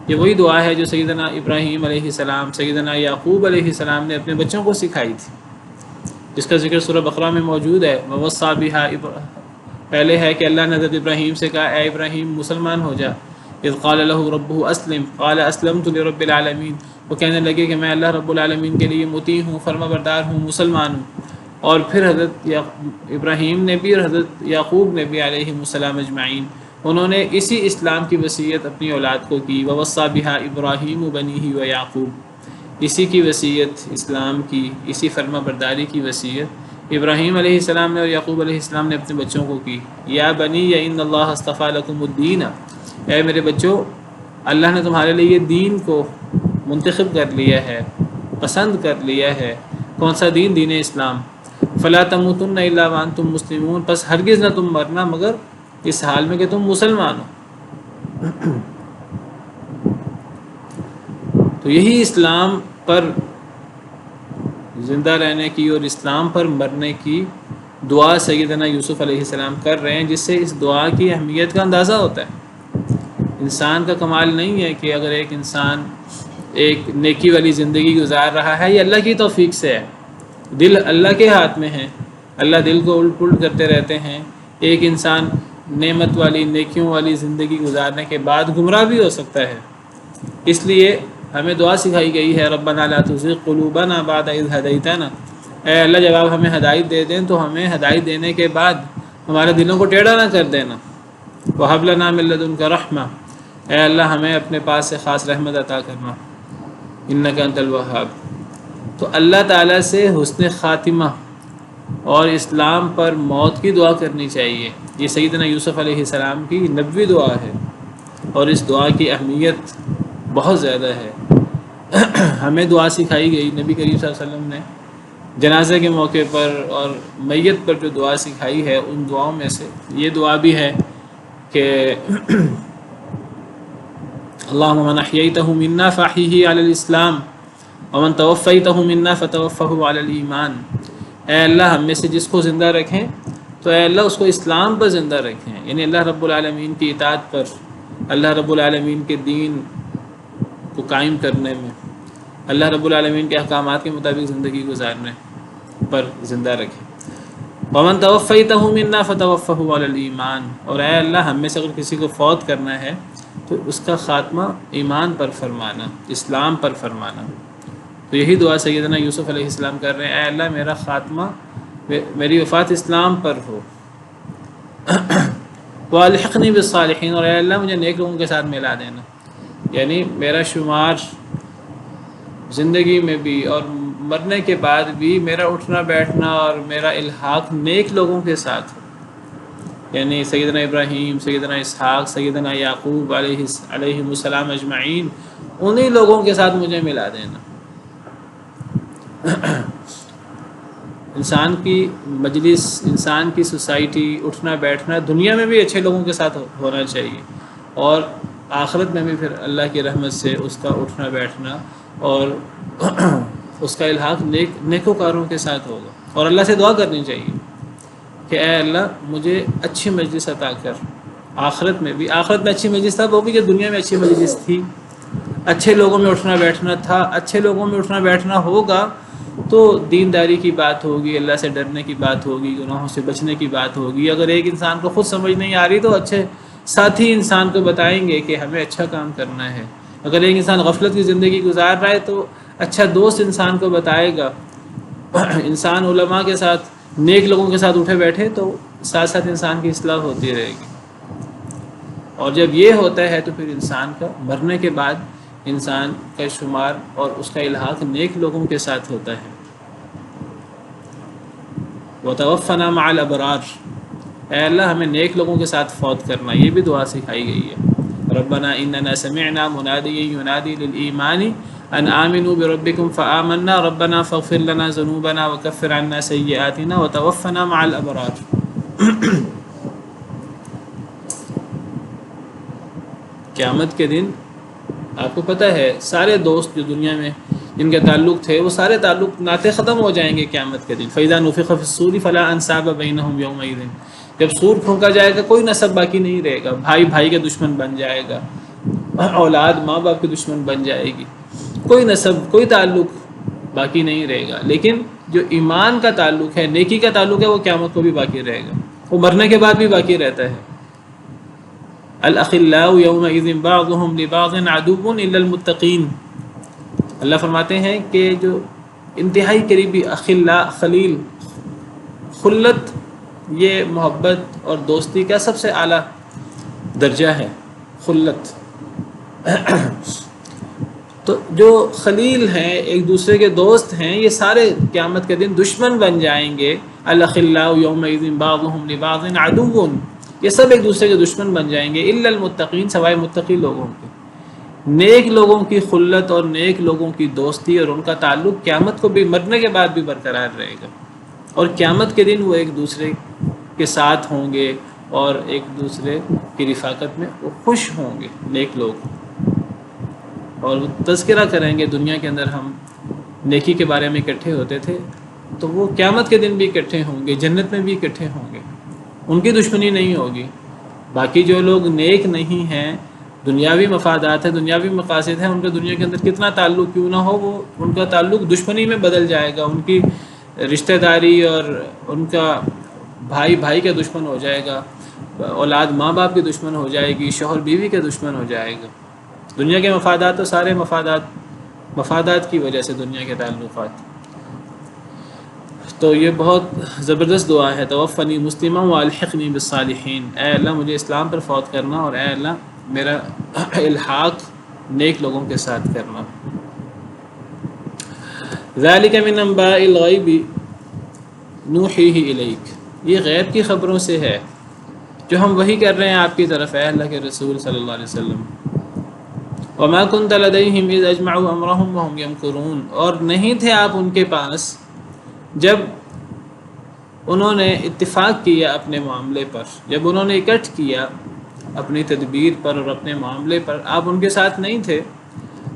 یہ وہی دعا ہے جو سیدنا ابراہیم علیہ السلام، سیدنا یعقوب علیہ السلام نے اپنے بچوں کو سکھائی تھی، جس کا ذکر سورہ بقرہ میں موجود ہے۔ ووصّى بها، پہلے ہے کہ اللہ نے حضرت ابراہیم سے کہا، اے ابراہیم مسلمان ہو جا۔ اذ قال له ربه اسلم قال اسلمت لرب العالمین، وہ کہنے لگے کہ میں اللہ رب العالمین کے لیے مطیع ہوں، فرما بردار ہوں، مسلمان ہوں۔ اور پھر حضرت ابراہیم نے بھی اور حضرت یعقوب نے بھی علیہم السلام اجمعین، انہوں نے اسی اسلام کی وصیت اپنی اولاد کو کی۔ ووصّى بها ابراہیم بنیہ ویعقوب، اسی کی وصیت اسلام کی، اسی فرما برداری کی وصیت ابراہیم علیہ السلام نے اور یعقوب علیہ السلام نے اپنے بچوں کو کی۔ یا بنی ان اللہ اصطفیٰ لکم الدین، اے میرے بچوں، اللہ نے تمہارے لیے یہ دین کو منتخب کر لیا ہے، پسند کر لیا ہے۔ کون سا دین؟ دین اسلام۔ فلا تموتن الا وانتم مسلمون، پس ہرگز نہ تم مرنا مگر اس حال میں کہ تم مسلمان ہو۔ تو یہی اسلام پر زندہ رہنے کی اور اسلام پر مرنے کی دعا سیدنا یوسف علیہ السلام کر رہے ہیں، جس سے اس دعا کی اہمیت کا اندازہ ہوتا ہے۔ انسان کا کمال نہیں ہے کہ اگر ایک انسان ایک نیکی والی زندگی گزار رہا ہے، یہ اللہ کی توفیق سے ہے، دل اللہ کے ہاتھ میں ہے، اللہ دل کو الٹ پلٹ کرتے رہتے ہیں۔ ایک انسان نعمت والی نیکیوں والی زندگی گزارنے کے بعد گمراہ بھی ہو سکتا ہے۔ اس لیے ہمیں دعا سکھائی گئی ہے، ربنا لا تزغ قلوبنا بعد اذ ہدیتنا، اے اللہ جب آپ ہمیں ہدایت دے دیں تو ہمیں ہدایت دینے کے بعد ہمارے دلوں کو ٹیڑھا نہ کر دینا۔ وہب لنا من لدنک رحمہ، اے اللہ ہمیں اپنے پاس سے خاص رحمت عطا کرنا، انک انت الوہاب۔ تو اللہ تعالیٰ سے حسن خاتمہ اور اسلام پر موت کی دعا کرنی چاہیے۔ یہ سیدنا یوسف علیہ السلام کی نبوی دعا ہے، اور اس دعا کی اہمیت بہت زیادہ ہے۔ ہمیں دعا سکھائی گئی، نبی کریم صلی اللہ علیہ وسلم نے جنازے کے موقع پر اور میت پر جو دعا سکھائی ہے، ان دعاؤں میں سے یہ دعا بھی ہے کہ اللہم من احییتہ منا فاحیہ علی الاسلام ومن توفیتہ منا فتوفہ علی الایمان، اے اللہ ہم میں سے جس کو زندہ رکھیں تو اے اللہ اس کو اسلام پر زندہ رکھیں، یعنی اللہ رب العالمین کی اطاعت پر، اللہ رب العالمین کے دین کو قائم کرنے میں، اللہ رب العالمین کے احکامات کے مطابق زندگی گزارنے پر زندہ رکھیں۔ ومن توفیتہ منا فتوفہ علی الایمان، اور اے اللہ ہم میں سے اگر کسی کو فوت کرنا ہے تو اس کا خاتمہ ایمان پر فرمانا، اسلام پر فرمانا۔ تو یہی دعا سیدنا یوسف علیہ السلام کر رہے ہیں، اے اللہ میرا خاتمہ، میری وفات اسلام پر ہو۔ والحقنی بالصالحین، اور اے اللہ مجھے نیک لوگوں کے ساتھ ملا دینا، یعنی میرا شمار زندگی میں بھی اور مرنے کے بعد بھی میرا اٹھنا بیٹھنا اور میرا الحاق نیک لوگوں کے ساتھ ہو، یعنی سیدنا ابراہیم، سیدنا اسحاق، سیدنا یعقوب علیہ السلام اجمعین، انہی لوگوں کے ساتھ مجھے ملا دینا۔ انسان کی مجلس، انسان کی سوسائٹی، اٹھنا بیٹھنا دنیا میں بھی اچھے لوگوں کے ساتھ ہونا چاہیے، اور آخرت میں بھی پھر اللہ کی رحمت سے اس کا اٹھنا بیٹھنا اور اس کا الحاق نیکوکاروں کے ساتھ ہوگا، اور اللہ سے دعا کرنی چاہیے کہ اے اللہ مجھے اچھی مجلس عطا کر، آخرت میں بھی۔ آخرت میں اچھی مجلس تب ہوگی جب دنیا میں اچھی مجلس تھی، اچھے لوگوں میں اٹھنا بیٹھنا تھا۔ اچھے لوگوں میں اٹھنا بیٹھنا ہوگا تو دینداری کی بات ہوگی، اللہ سے ڈرنے کی بات ہوگی، گناہوں سے بچنے کی بات ہوگی۔ اگر ایک انسان کو خود سمجھ نہیں آ رہی تو اچھے ساتھی انسان کو بتائیں گے کہ ہمیں اچھا کام کرنا ہے۔ اگر ایک انسان غفلت کی زندگی گزار رہا ہے تو اچھا دوست انسان کو بتائے گا۔ انسان علماء کے ساتھ، نیک لوگوں کے ساتھ اٹھے بیٹھے تو ساتھ ساتھ انسان کی اصلاح ہوتی رہے گی، اور جب یہ ہوتا ہے تو پھر انسان کا مرنے کے بعد انسان کا شمار اور اس کا الحاق نیک لوگوں کے ساتھ ہوتا ہے۔ وَتَوَفَّنَا مَعَ الْأَبْرَارِ، اے اللہ ہمیں نیک لوگوں کے ساتھ فوت کرنا، یہ بھی دعا سکھائی گئی ہے۔ ربنا اننا سمعنا منادیا ینادی للایمان ان آمنوا بربکم فآمنا ربنا فاغفر لنا ذنوبنا وکفر عنا سیئاتنا وتوفنا مع الابرار۔ قیامت کے دن آپ کو پتہ ہے سارے دوست جو دنیا میں جن کے تعلق تھے وہ سارے تعلق ناطے ختم ہو جائیں گے قیامت کے دن۔ فَإِذَا نُفِخَ فِي الصُّورِ فَلَا أَنْسَابَ بَيْنَهُمْ يَوْمَئِذٍ، جب سور پھونکا جائے گا کوئی نسب باقی نہیں رہے گا، بھائی بھائی کا دشمن بن جائے گا، اولاد ماں باپ کے دشمن بن جائے گی، کوئی نسب کوئی تعلق باقی نہیں رہے گا۔ لیکن جو ایمان کا تعلق ہے، نیکی کا تعلق ہے، وہ قیامت کو بھی باقی رہے گا، وہ مرنے کے بعد بھی باقی رہتا ہے۔ الاخلاء یومئذ بعضهم لبعض عدو الا المتقین، اللہ فرماتے ہیں کہ جو انتہائی قریبی اخلاء، خلیل، خلت، یہ محبت اور دوستی کا سب سے اعلیٰ درجہ ہے خلت۔ تو جو خلیل ہیں، ایک دوسرے کے دوست ہیں، یہ سارے قیامت کے دن دشمن بن جائیں گے۔ الاخلاء یومئذ بعضهم لبعض عدو، یہ سب ایک دوسرے کے دشمن بن جائیں گے، الا المتقین، سوائے متقی لوگوں کے۔ نیک لوگوں کی خلت اور نیک لوگوں کی دوستی اور ان کا تعلق قیامت کو بھی، مرنے کے بعد بھی برقرار رہے گا، اور قیامت کے دن وہ ایک دوسرے کے ساتھ ہوں گے اور ایک دوسرے کی رفاقت میں وہ خوش ہوں گے نیک لوگ، اور وہ تذکرہ کریں گے دنیا کے اندر ہم نیکی کے بارے میں اکٹھے ہوتے تھے، تو وہ قیامت کے دن بھی اکٹھے ہوں گے، جنت میں بھی اکٹھے ہوں گے، ان کی دشمنی نہیں ہوگی۔ باقی جو لوگ نیک نہیں ہیں، دنیاوی مفادات ہیں، دنیاوی مقاصد ہیں، ان کا دنیا کے اندر کتنا تعلق کیوں نہ ہو، وہ ان کا تعلق دشمنی میں بدل جائے گا، ان کی رشتہ داری اور ان کا بھائی بھائی کا دشمن ہو جائے گا، اولاد ماں باپ کی دشمن ہو جائے گی، شوہر بیوی کا دشمن ہو جائے گا۔ دنیا کے مفادات تو سارے مفادات کی وجہ سے دنیا کے تعلقات۔ تو یہ بہت زبردست دعا ہے، توفنی مسلما والحقنی بالصالحین، اے اللہ مجھے اسلام پر فوت کرنا اور اے اللہ میرا الحاق نیک لوگوں کے ساتھ کرنا۔ ذالک من انباء الغیب نوحیہ الیک، یہ غیب کی خبروں سے ہے جو ہم وحی کر رہے ہیں آپ کی طرف اے اللہ کے رسول صلی اللہ علیہ وسلم۔ وما كنت لديهم اذ اجمعوا امرهم وهم يمكرون، اور نہیں تھے آپ ان کے پاس جب انہوں نے اتفاق کیا اپنے معاملے پر، جب انہوں نے اکٹھ کیا اپنی تدبیر پر اور اپنے معاملے پر، آپ ان کے ساتھ نہیں تھے۔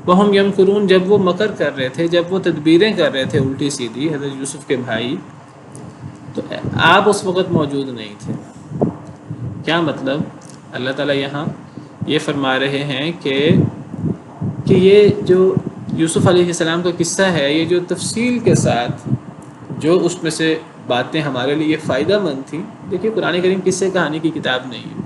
وہم یمکرون، جب وہ مکر کر رہے تھے، جب وہ تدبیریں کر رہے تھے الٹی سیدھی، حضرت یوسف کے بھائی، تو آپ اس وقت موجود نہیں تھے۔ کیا مطلب؟ اللہ تعالیٰ یہاں یہ فرما رہے ہیں کہ یہ جو یوسف علیہ السلام کا قصہ ہے، یہ جو تفصیل کے ساتھ جو اس میں سے باتیں ہمارے لیے فائدہ مند تھیں۔ دیکھیے قرآن کریم قصے کہانی کی کتاب نہیں ہے،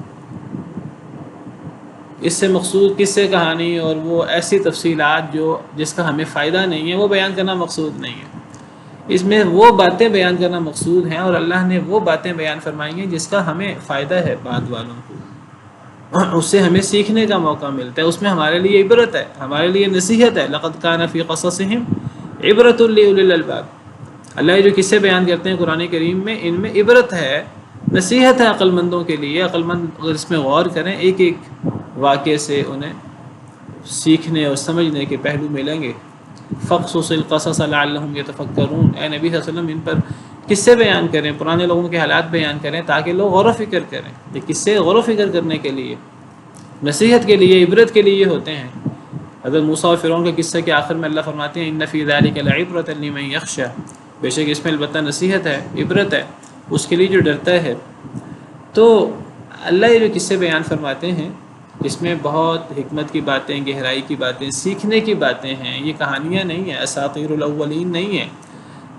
اس سے مقصود قصے کہانی اور وہ ایسی تفصیلات جس کا ہمیں فائدہ نہیں ہے وہ بیان کرنا مقصود نہیں ہے۔ اس میں وہ باتیں بیان کرنا مقصود ہیں، اور اللہ نے وہ باتیں بیان فرمائی ہیں جس کا ہمیں فائدہ ہے بعد والوں کو، اس سے ہمیں سیکھنے کا موقع ملتا ہے، اس میں ہمارے لیے عبرت ہے، ہمارے لیے نصیحت ہے۔ لقد کان فی قصصہم عبرۃ لأولی الالباب، اللہ یہ جو قصے بیان کرتے ہیں قرآن کریم میں، ان میں عبرت ہے، نصیحت ہے عقل مندوں کے لیے۔ عقل مند اگر اس میں غور کریں، ایک ایک واقعے سے انہیں سیکھنے اور سمجھنے کے پہلو ملیں گے۔ فقصص القصص لعلہم یتفکرون، اے نبی صلی اللہ علیہ وسلم ان پر قصے بیان کریں، پرانے لوگوں کے حالات بیان کریں تاکہ لوگ غور و فکر کریں۔ یہ قصے غور و فکر کرنے کے لیے، نصیحت کے لیے، عبرت کے لیے ہوتے ہیں۔ حضرت موسیٰ اور فرعون کے قصے کے آخر میں اللہ فرماتے ہیں ان فی ذلک لعبرۃ لمن یخشی، بے شک اس میں البتہ نصیحت ہے، عبرت ہے اس کے لیے جو ڈرتا ہے۔ تو اللہ یہ جو قصے بیان فرماتے ہیں اس میں بہت حکمت کی باتیں، گہرائی کی باتیں، سیکھنے کی باتیں ہیں، یہ کہانیاں نہیں ہیں، اساطیر الاولین نہیں ہیں۔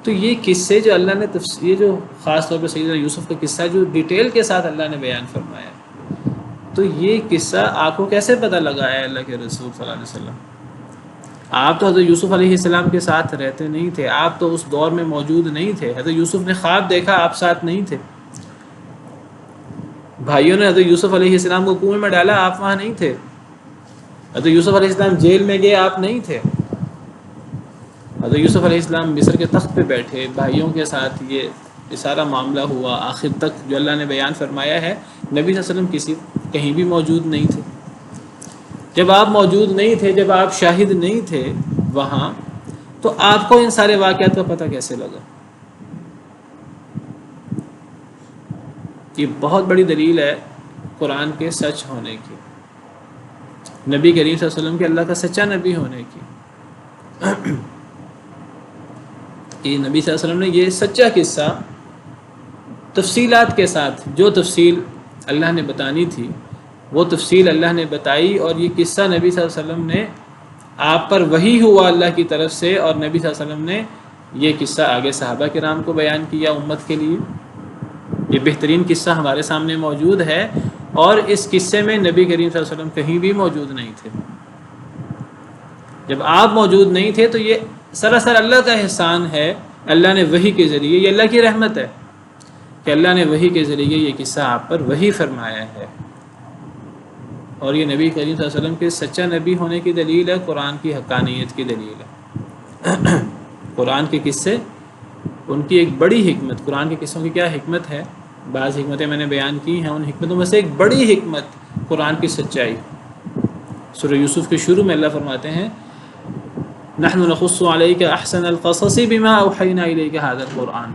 تو یہ قصے جو اللہ نے یہ جو خاص طور پہ سیدنا یوسف کا قصہ جو ڈیٹیل کے ساتھ اللہ نے بیان فرمایا، تو یہ قصہ آپ کو کیسے پتہ لگا ہے اللہ کے رسول صلی اللہ علیہ وسلم؟ آپ تو حضرت یوسف علیہ السلام کے ساتھ رہتے نہیں تھے، آپ تو اس دور میں موجود نہیں تھے، حضرت یوسف نے خواب دیکھا آپ ساتھ نہیں تھے، بھائیوں نے حضرت یوسف علیہ السلام کو کنویں میں ڈالا آپ وہاں نہیں تھے، حضرت یوسف علیہ السلام جیل میں گئے آپ نہیں تھے، حضرت یوسف علیہ السلام مصر کے تخت پہ بیٹھے، بھائیوں کے ساتھ یہ سارا معاملہ ہوا، آخر تک جو اللہ نے بیان فرمایا ہے۔ نبی صلی اللہ علیہ وسلم کہیں بھی موجود نہیں تھے۔ جب آپ موجود نہیں تھے، جب آپ شاہد نہیں تھے وہاں، تو آپ کو ان سارے واقعات کا پتہ کیسے لگا؟ یہ بہت بڑی دلیل ہے قرآن کے سچ ہونے کی، نبی کریم صلی اللہ علیہ وسلم کے اللہ کا سچا نبی ہونے کی۔ یہ نبی صلی اللہ علیہ وسلم نے یہ سچا قصہ تفصیلات کے ساتھ، جو تفصیل اللہ نے بتانی تھی وہ تفصیل اللہ نے بتائی، اور یہ قصہ نبی صلی اللہ علیہ وسلم نے آپ پر وحی ہوا اللہ کی طرف سے، اور نبی صلی اللہ علیہ وسلم نے یہ قصہ آگے صحابہ کرام کو بیان کیا امت کے لیے۔ یہ بہترین قصہ ہمارے سامنے موجود ہے، اور اس قصے میں نبی کریم صلی اللہ علیہ وسلم کہیں بھی موجود نہیں تھے۔ جب آپ موجود نہیں تھے تو یہ سراسر اللہ کا احسان ہے، اللہ نے وحی کے ذریعے، یہ اللہ کی رحمت ہے کہ اللہ نے وحی کے ذریعے یہ قصہ آپ پر وحی فرمایا ہے، اور یہ نبی کریم صلی اللہ علیہ وسلم کے سچا نبی ہونے کی دلیل ہے، قرآن کی حقانیت کی دلیل ہے۔ قرآن کے قصے، ان کی ایک بڑی حکمت، قرآن کے قصوں کی کیا حکمت ہے، بعض حکمتیں میں نے بیان کی ہیں، ان حکمتوں میں سے ایک بڑی حکمت قرآن کی سچائی۔ سورہ یوسف کے شروع میں اللہ فرماتے ہیں نحن نقص علیک احسن القصص بما اوحینا الیک ھذا القرآن،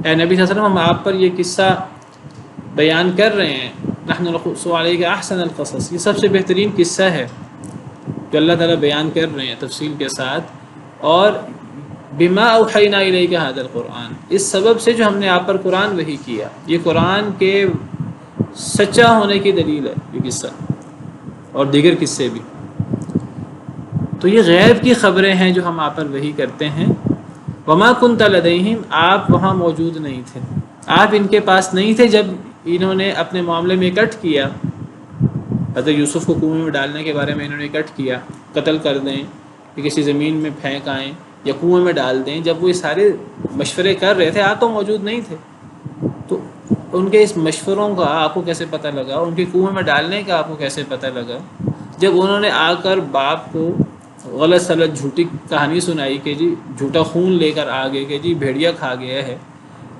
اے نبی صلی اللہ علیہ وسلم ہم آپ پر یہ قصہ بیان کر رہے ہیں، نحن نقص علیک احسن القصص، یہ سب سے بہترین قصہ ہے جو اللہ تعالیٰ بیان کر رہے ہیں تفصیل کے ساتھ، اور بما اوحینا الیک ھذا القرآن، اس سبب سے جو ہم نے آپ پر قرآن وحی کیا، یہ قرآن کے سچا ہونے کی دلیل ہے یہ قصہ، اور دیگر قصے بھی۔ تو یہ غیب کی خبریں ہیں جو ہم آپ پر وحی کرتے ہیں۔ وما کنت لدیہم، آپ وہاں موجود نہیں تھے، آپ ان کے پاس نہیں تھے جب انہوں نے اپنے معاملے میں اکٹھ کیا، حضرت یوسف کو کنویں میں ڈالنے کے بارے میں انہوں نے اکٹھ کیا، قتل کر دیں کہ کسی زمین میں پھینک آئیں یا کنویں میں ڈال دیں، جب وہ یہ سارے مشورے کر رہے تھے آپ تو موجود نہیں تھے، تو ان کے اس مشوروں کا آپ کو کیسے پتہ لگا، ان کے کنویں میں ڈالنے کا آپ کو کیسے پتہ لگا؟ جب انہوں نے آ کر باپ کو غلط سلط جھوٹی کہانی سنائی کہ جی جھوٹا خون لے کر آ گئے کہ جی بھیڑیا کھا گیا ہے،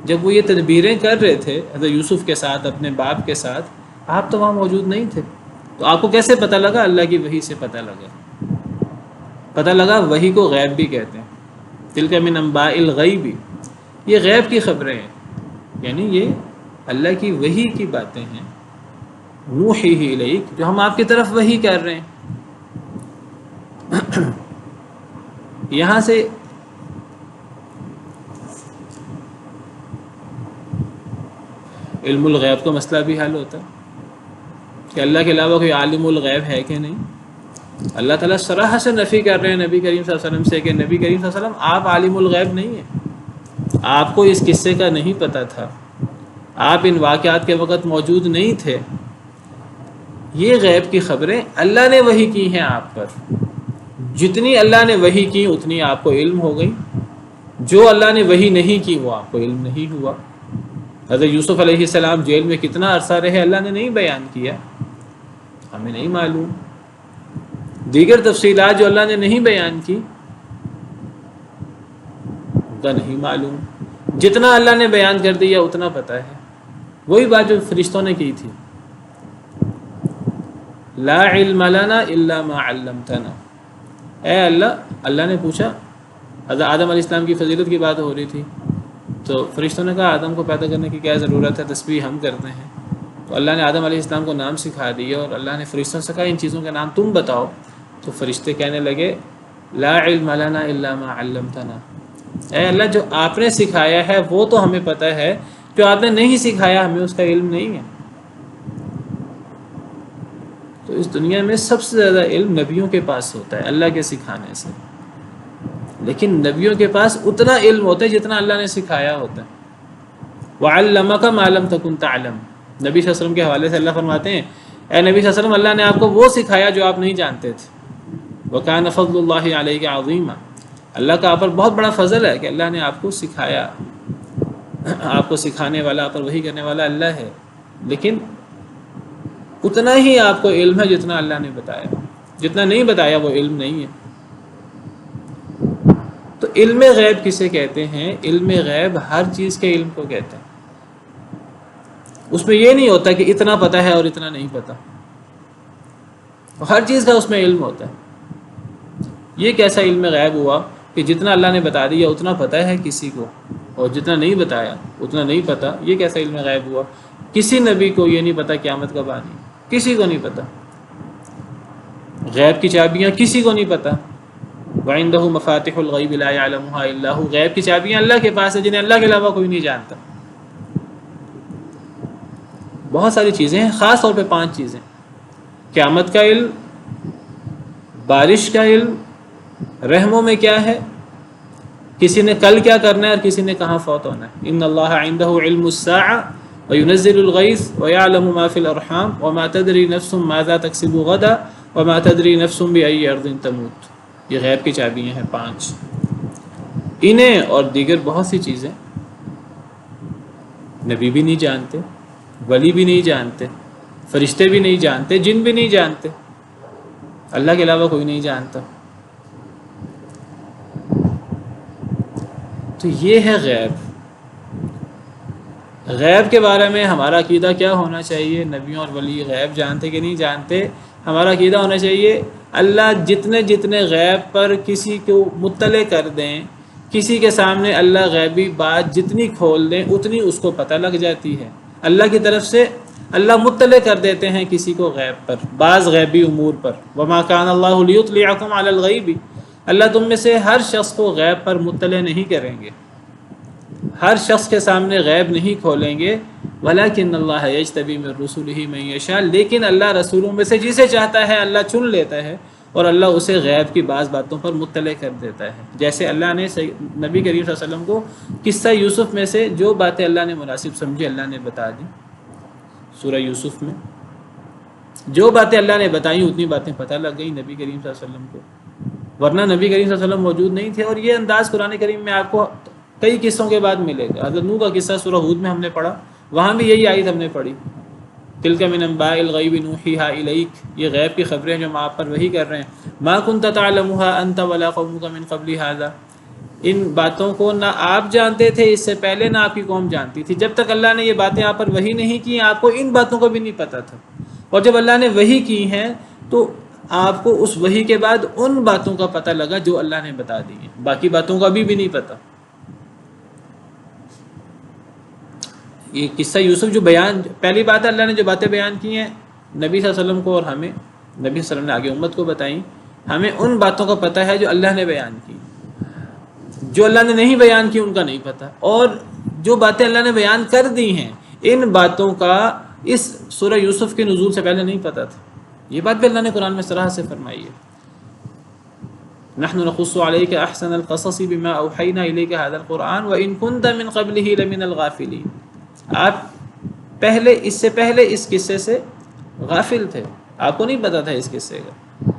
جب وہ یہ تدبیریں کر رہے تھے حضرت یوسف کے ساتھ، اپنے باپ کے ساتھ، آپ تو وہاں موجود نہیں تھے، تو آپ کو کیسے پتہ لگا؟ اللہ کی وحی سے پتہ لگا۔ وحی کو غیب بھی کہتے ہیں، تلک من انباء الغیب، یہ غیب کی خبریں ہیں، یعنی یہ اللہ کی وحی کی باتیں ہیں، نوحیہ الیک، جو ہم آپ کی طرف وحی کر رہے ہیں۔ یہاں سے علم الغیب کا مسئلہ بھی حل ہوتا ہے کہ اللہ کے علاوہ کوئی عالم الغیب ہے کہ نہیں۔ اللہ تعالیٰ صراحت سے نفی کر رہے ہیں نبی کریم صلی اللہ علیہ وسلم سے کہ نبی کریم صلی اللہ علیہ وسلم آپ عالم الغیب نہیں ہیں، آپ کو اس قصے کا نہیں پتہ تھا، آپ ان واقعات کے وقت موجود نہیں تھے، یہ غیب کی خبریں اللہ نے وحی کی ہیں آپ پر، جتنی اللہ نے وحی کی اتنی آپ کو علم ہو گئی، جو اللہ نے وحی نہیں کی وہ آپ کو علم نہیں ہوا۔ حضرت یوسف علیہ السلام جیل میں کتنا عرصہ رہے اللہ نے نہیں بیان کیا، ہمیں نہیں معلوم۔ دیگر تفصیلات جو اللہ نے نہیں بیان کی ان کا نہیں معلوم، جتنا اللہ نے بیان کر دیا اتنا پتہ ہے۔ وہی بات جو فرشتوں نے کی تھی، لا علم لنا الا ما علمتنا، اے اللہ نے پوچھا، حضرت آدم علیہ السلام کی فضیلت کی بات ہو رہی تھی، تو فرشتوں نے کہا آدم کو پیدا کرنے کی کیا ضرورت ہے، تسبیح ہم کرتے ہیں۔ تو اللہ نے آدم علیہ السلام کو نام سکھا دیا، اور اللہ نے فرشتوں سے کہا ان چیزوں کے نام تم بتاؤ۔ تو فرشتے کہنے لگے لا علم لنا الا ما علمتنا، اے اللہ جو آپ نے سکھایا ہے وہ تو ہمیں پتہ ہے، جو آپ نے نہیں سکھایا ہمیں اس کا علم نہیں ہے۔ تو اس دنیا میں سب سے زیادہ علم نبیوں کے پاس ہوتا ہے اللہ کے سکھانے سے، لیکن نبیوں کے پاس اتنا علم ہوتا ہے جتنا اللہ نے سکھایا ہوتا ہے۔ وَعَلَّمَكَ مَا لَمْ تَكُنْ تَعْلَمْ، نبی صلی اللہ علیہ وسلم کے حوالے سے اللہ فرماتے ہیں اے نبی صلی اللہ علیہ وسلم اللہ نے آپ کو وہ سکھایا جو آپ نہیں جانتے تھے۔ وَكَانَ فَضْلُ اللَّهِ عَلَيْكَ عَظِيمًا، اللہ کا آپ پر بہت بڑا فضل ہے کہ اللہ نے آپ کو سکھایا، آپ کو سکھانے والا، آپ پر وحی کرنے والا اللہ ہے، لیکن اتنا ہی آپ کو علم ہے جتنا اللہ نے بتایا، جتنا نہیں بتایا وہ علم نہیں ہے۔ تو علم غیب کسے کہتے ہیں؟ علم غیب ہر چیز کے علم کو کہتے ہیں، اس میں یہ نہیں ہوتا کہ اتنا پتہ ہے اور اتنا نہیں پتہ، ہر چیز کا اس میں علم ہوتا ہے۔ یہ کیسا علم غیب ہوا کہ جتنا اللہ نے بتا دیا اتنا پتہ ہے کسی کو، اور جتنا نہیں بتایا اتنا نہیں پتہ؟ یہ کیسا علم غیب ہوا؟ کسی نبی کو یہ نہیں پتہ قیامت کب آنی، کسی کو نہیں پتہ۔ غیب کی چابیاں کسی کو نہیں پتہ۔ وعنده مفاتح الغیب لا يعلمها الا هو، غیب کی چابیاں اللہ کے پاس ہیں جنہیں اللہ کے علاوہ کوئی نہیں جانتا۔ بہت ساری چیزیں ہیں، خاص طور پہ 5 چیزیں: قیامت کا علم، بارش کا علم، رحموں میں کیا ہے، کسی نے کل کیا کرنا ہے اور کسی نے کہاں فوت ہونا ہے۔ ان اللہ عنده علم الساعة وينزل الغيث ويعلم ما في الارحام وما تدري نفس ماذا تكسب غدا وما تدري نفس بأي ارض تموت۔ یہ غیب کی چابیاں ہیں 5، انہیں اور دیگر بہت سی چیزیں نبی بھی نہیں جانتے، ولی بھی نہیں جانتے، فرشتے بھی نہیں جانتے، جن بھی نہیں جانتے، اللہ کے علاوہ کوئی نہیں جانتا۔ تو یہ ہے غیب۔ غیب کے بارے میں ہمارا عقیدہ کیا ہونا چاہیے؟ نبیوں اور ولی غیب جانتے کہ نہیں جانتے؟ ہمارا عقیدہ ہونا چاہیے اللہ جتنے غیب پر کسی کو مطلع کر دیں، کسی کے سامنے اللہ غیبی بات جتنی کھول دیں اتنی اس کو پتہ لگ جاتی ہے۔ اللہ کی طرف سے اللہ مطلع کر دیتے ہیں کسی کو غیب پر، بعض غیبی امور پر۔ وما كان الله ليطلعكم على الغيب، اللہ تم میں سے ہر شخص کو غیب پر مطلع نہیں کریں گے، ہر شخص کے سامنے غیب نہیں کھولیں گے۔ ولیکن اللہ یجتبی من رسولہ من یشاء، لیکن اللہ رسولوں میں سے جسے چاہتا ہے اللہ چن لیتا ہے، اور اللہ اسے غیب کی بعض باتوں پر مطلع کر دیتا ہے۔ جیسے اللہ نے نبی کریم صلی اللہ علیہ وسلم کو قصہ یوسف میں سے جو باتیں اللہ نے مناسب سمجھی اللہ نے بتا دی۔ سورہ یوسف میں جو باتیں اللہ نے بتائیں اتنی باتیں پتہ لگ گئی نبی کریم صلی اللہ علیہ وسلم کو، ورنہ نبی کریم صلی اللہ علیہ وسلم موجود نہیں تھے۔ اور یہ انداز قرآن کریم میں آپ کو کئی قصوں کے بعد ملے گا۔ حضرت نوح کا قصہ سورہ ہود میں ہم نے پڑھا، وہاں بھی یہی آیت ہم نے پڑھی، تلک من انباء الغیب نوحیھا الیک، یہ غیب کی خبریں جو ہم آپ پر وحی کر رہے ہیں۔ ما کنت تعلمھا انت ولا قومک من قبل ھذا، ان باتوں کو نہ آپ جانتے تھے اس سے پہلے، نہ آپ کی قوم جانتی تھی۔ جب تک اللہ نے یہ باتیں آپ پر وحی نہیں کی آپ کو ان باتوں کا بھی نہیں پتہ تھا، اور جب اللہ نے وحی کی ہیں تو آپ کو اس وحی کے بعد ان باتوں کا پتہ لگا جو اللہ نے بتا دی ہیں، باقی باتوں کا بھی نہیں پتہ۔ یہ قصہ یوسف جو بیان، پہلی بات ہے اللہ نے جو باتیں بیان کی ہیں نبی صلی اللہ علیہ وسلم کو اور ہمیں، نبی صلی اللہ علیہ وسلم نے آگے امت کو بتائیں، ہمیں ان باتوں کا پتہ ہے جو اللہ نے بیان کی، جو اللہ نے نہیں بیان کی ان کا نہیں پتہ، اور جو باتیں اللہ نے بیان کر دی ہیں ان باتوں کا اس سورہ یوسف کے نزول سے پہلے نہیں پتہ تھا۔ یہ بات بھی اللہ نے قرآن میں صراحت سے فرمائی ہے، نحن نقص عليك احسن القصص بما اوحينا اليك هذا القرآن وان كنت من قبله لمن الغافلين، آپ پہلے اس سے پہلے اس قصے سے غافل تھے، آپ کو نہیں پتا تھا اس قصے کا،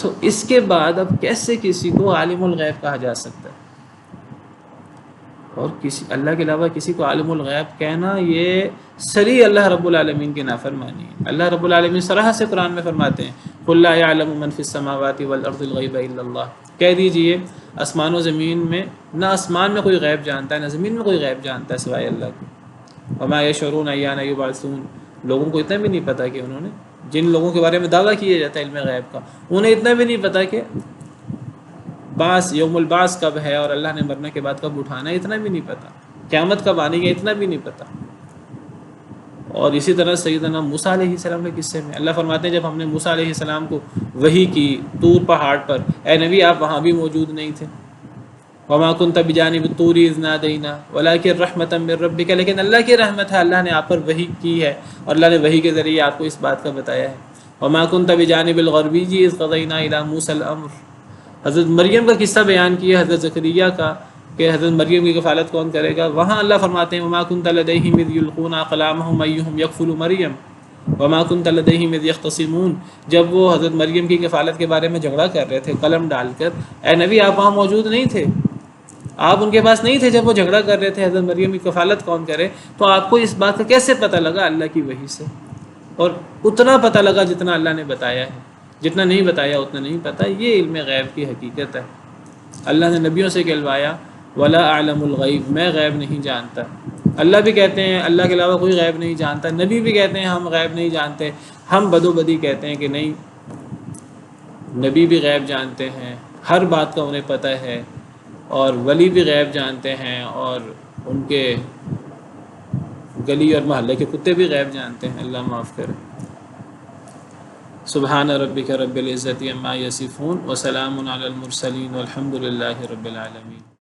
تو اس کے بعد اب کیسے کسی کو عالم الغیب کہا جا سکتا ہے؟ اور کسی اللہ کے علاوہ کسی کو عالم الغیب کہنا یہ سری اللہ رب العالمین کی نافرمانی ہے۔ اللہ رب العالمین صراحت سے قرآن میں فرماتے ہیں قُلْ لَا يَعْلَمُ مَنْ فِي السَّمَاوَاتِ وَالْأَرْضِ الْغَيْبَ إِلَّا اللَّهُ، کہہ دیجئے آسمان و زمین میں، نہ آسمان میں کوئی غیب جانتا ہے نہ زمین میں کوئی غیب جانتا ہے سوائے اللہ کے۔ وَمَا يَشْعُرُونَ أَيَّانَ يُبْعَثُونَ، لوگوں کو اتنا بھی نہیں پتہ کہ انہوں نے، جن لوگوں کے بارے میں دعویٰ کیا جاتا ہے علم غیب کا، انہیں اتنا بھی نہیں پتہ کہ بعث، یوم البعث کب ہے اور اللہ نے مرنے کے بعد کب اٹھانا ہے، اتنا بھی نہیں پتہ، قیامت کب آنی ہے اتنا بھی نہیں پتہ۔ اور اسی طرح سیدنا موسیٰ علیہ السلام کے قصے میں اللہ فرماتے ہیں جب ہم نے موسیٰ علیہ السلام کو وحی کی طور پہاڑ پر، اے نبی آپ وہاں بھی موجود نہیں تھے، وما كنت بجانب الطور اذ نادینا ولکن رحمتا من ربک، لیکن اللہ کی رحمت ہے، اللہ نے آپ پر وحی کی ہے اور اللہ نے وحی کے ذریعے آپ کو اس بات کا بتایا ہے۔ وما كنت بجانب الغربی اذ قضینا الی موسیٰ الامر، حضرت مریم کا قصہ بیان کیا حضرت زکریا کا کہ حضرت مریم کی کفالت کون کرے گا، وہاں اللہ فرماتے ہیں وما كنت لدیہم اذ یلقون اقلامہم ایہم یکفل مریم وما كنت لدیہم اذ یختصمون، جب وہ حضرت مریم کی کفالت کے بارے میں جھگڑا کر رہے تھے قلم ڈال کر، اے نبی آپ وہاں موجود نہیں تھے، آپ ان کے پاس نہیں تھے جب وہ جھگڑا کر رہے تھے حضرت مریم کی کفالت کون کرے، تو آپ کو اس بات کا کیسے پتہ لگا؟ اللہ کی وحی سے، اور اتنا پتہ لگا جتنا اللہ نے بتایا ہے، جتنا نہیں بتایا اتنا نہیں پتہ۔ یہ علم غیب کی حقیقت ہے۔ اللہ نے نبیوں سے کہلوایا ولا اعلم الغیب، میں غیب نہیں جانتا۔ اللہ بھی کہتے ہیں اللہ کے علاوہ کوئی غیب نہیں جانتا، نبی بھی کہتے ہیں ہم غیب نہیں جانتے، ہم بدو بدی کہتے ہیں کہ نہیں، نبی بھی غیب جانتے ہیں، ہر بات کا انہیں پتہ ہے، اور ولی بھی غیب جانتے ہیں، اور ان کے گلی اور محلے کے کتے بھی غیب جانتے ہیں، اللہ معاف کرے۔ سبحان ربک رب العزت عما یصفون وسلام علی المرسلین والحمد للہ رب العالمین۔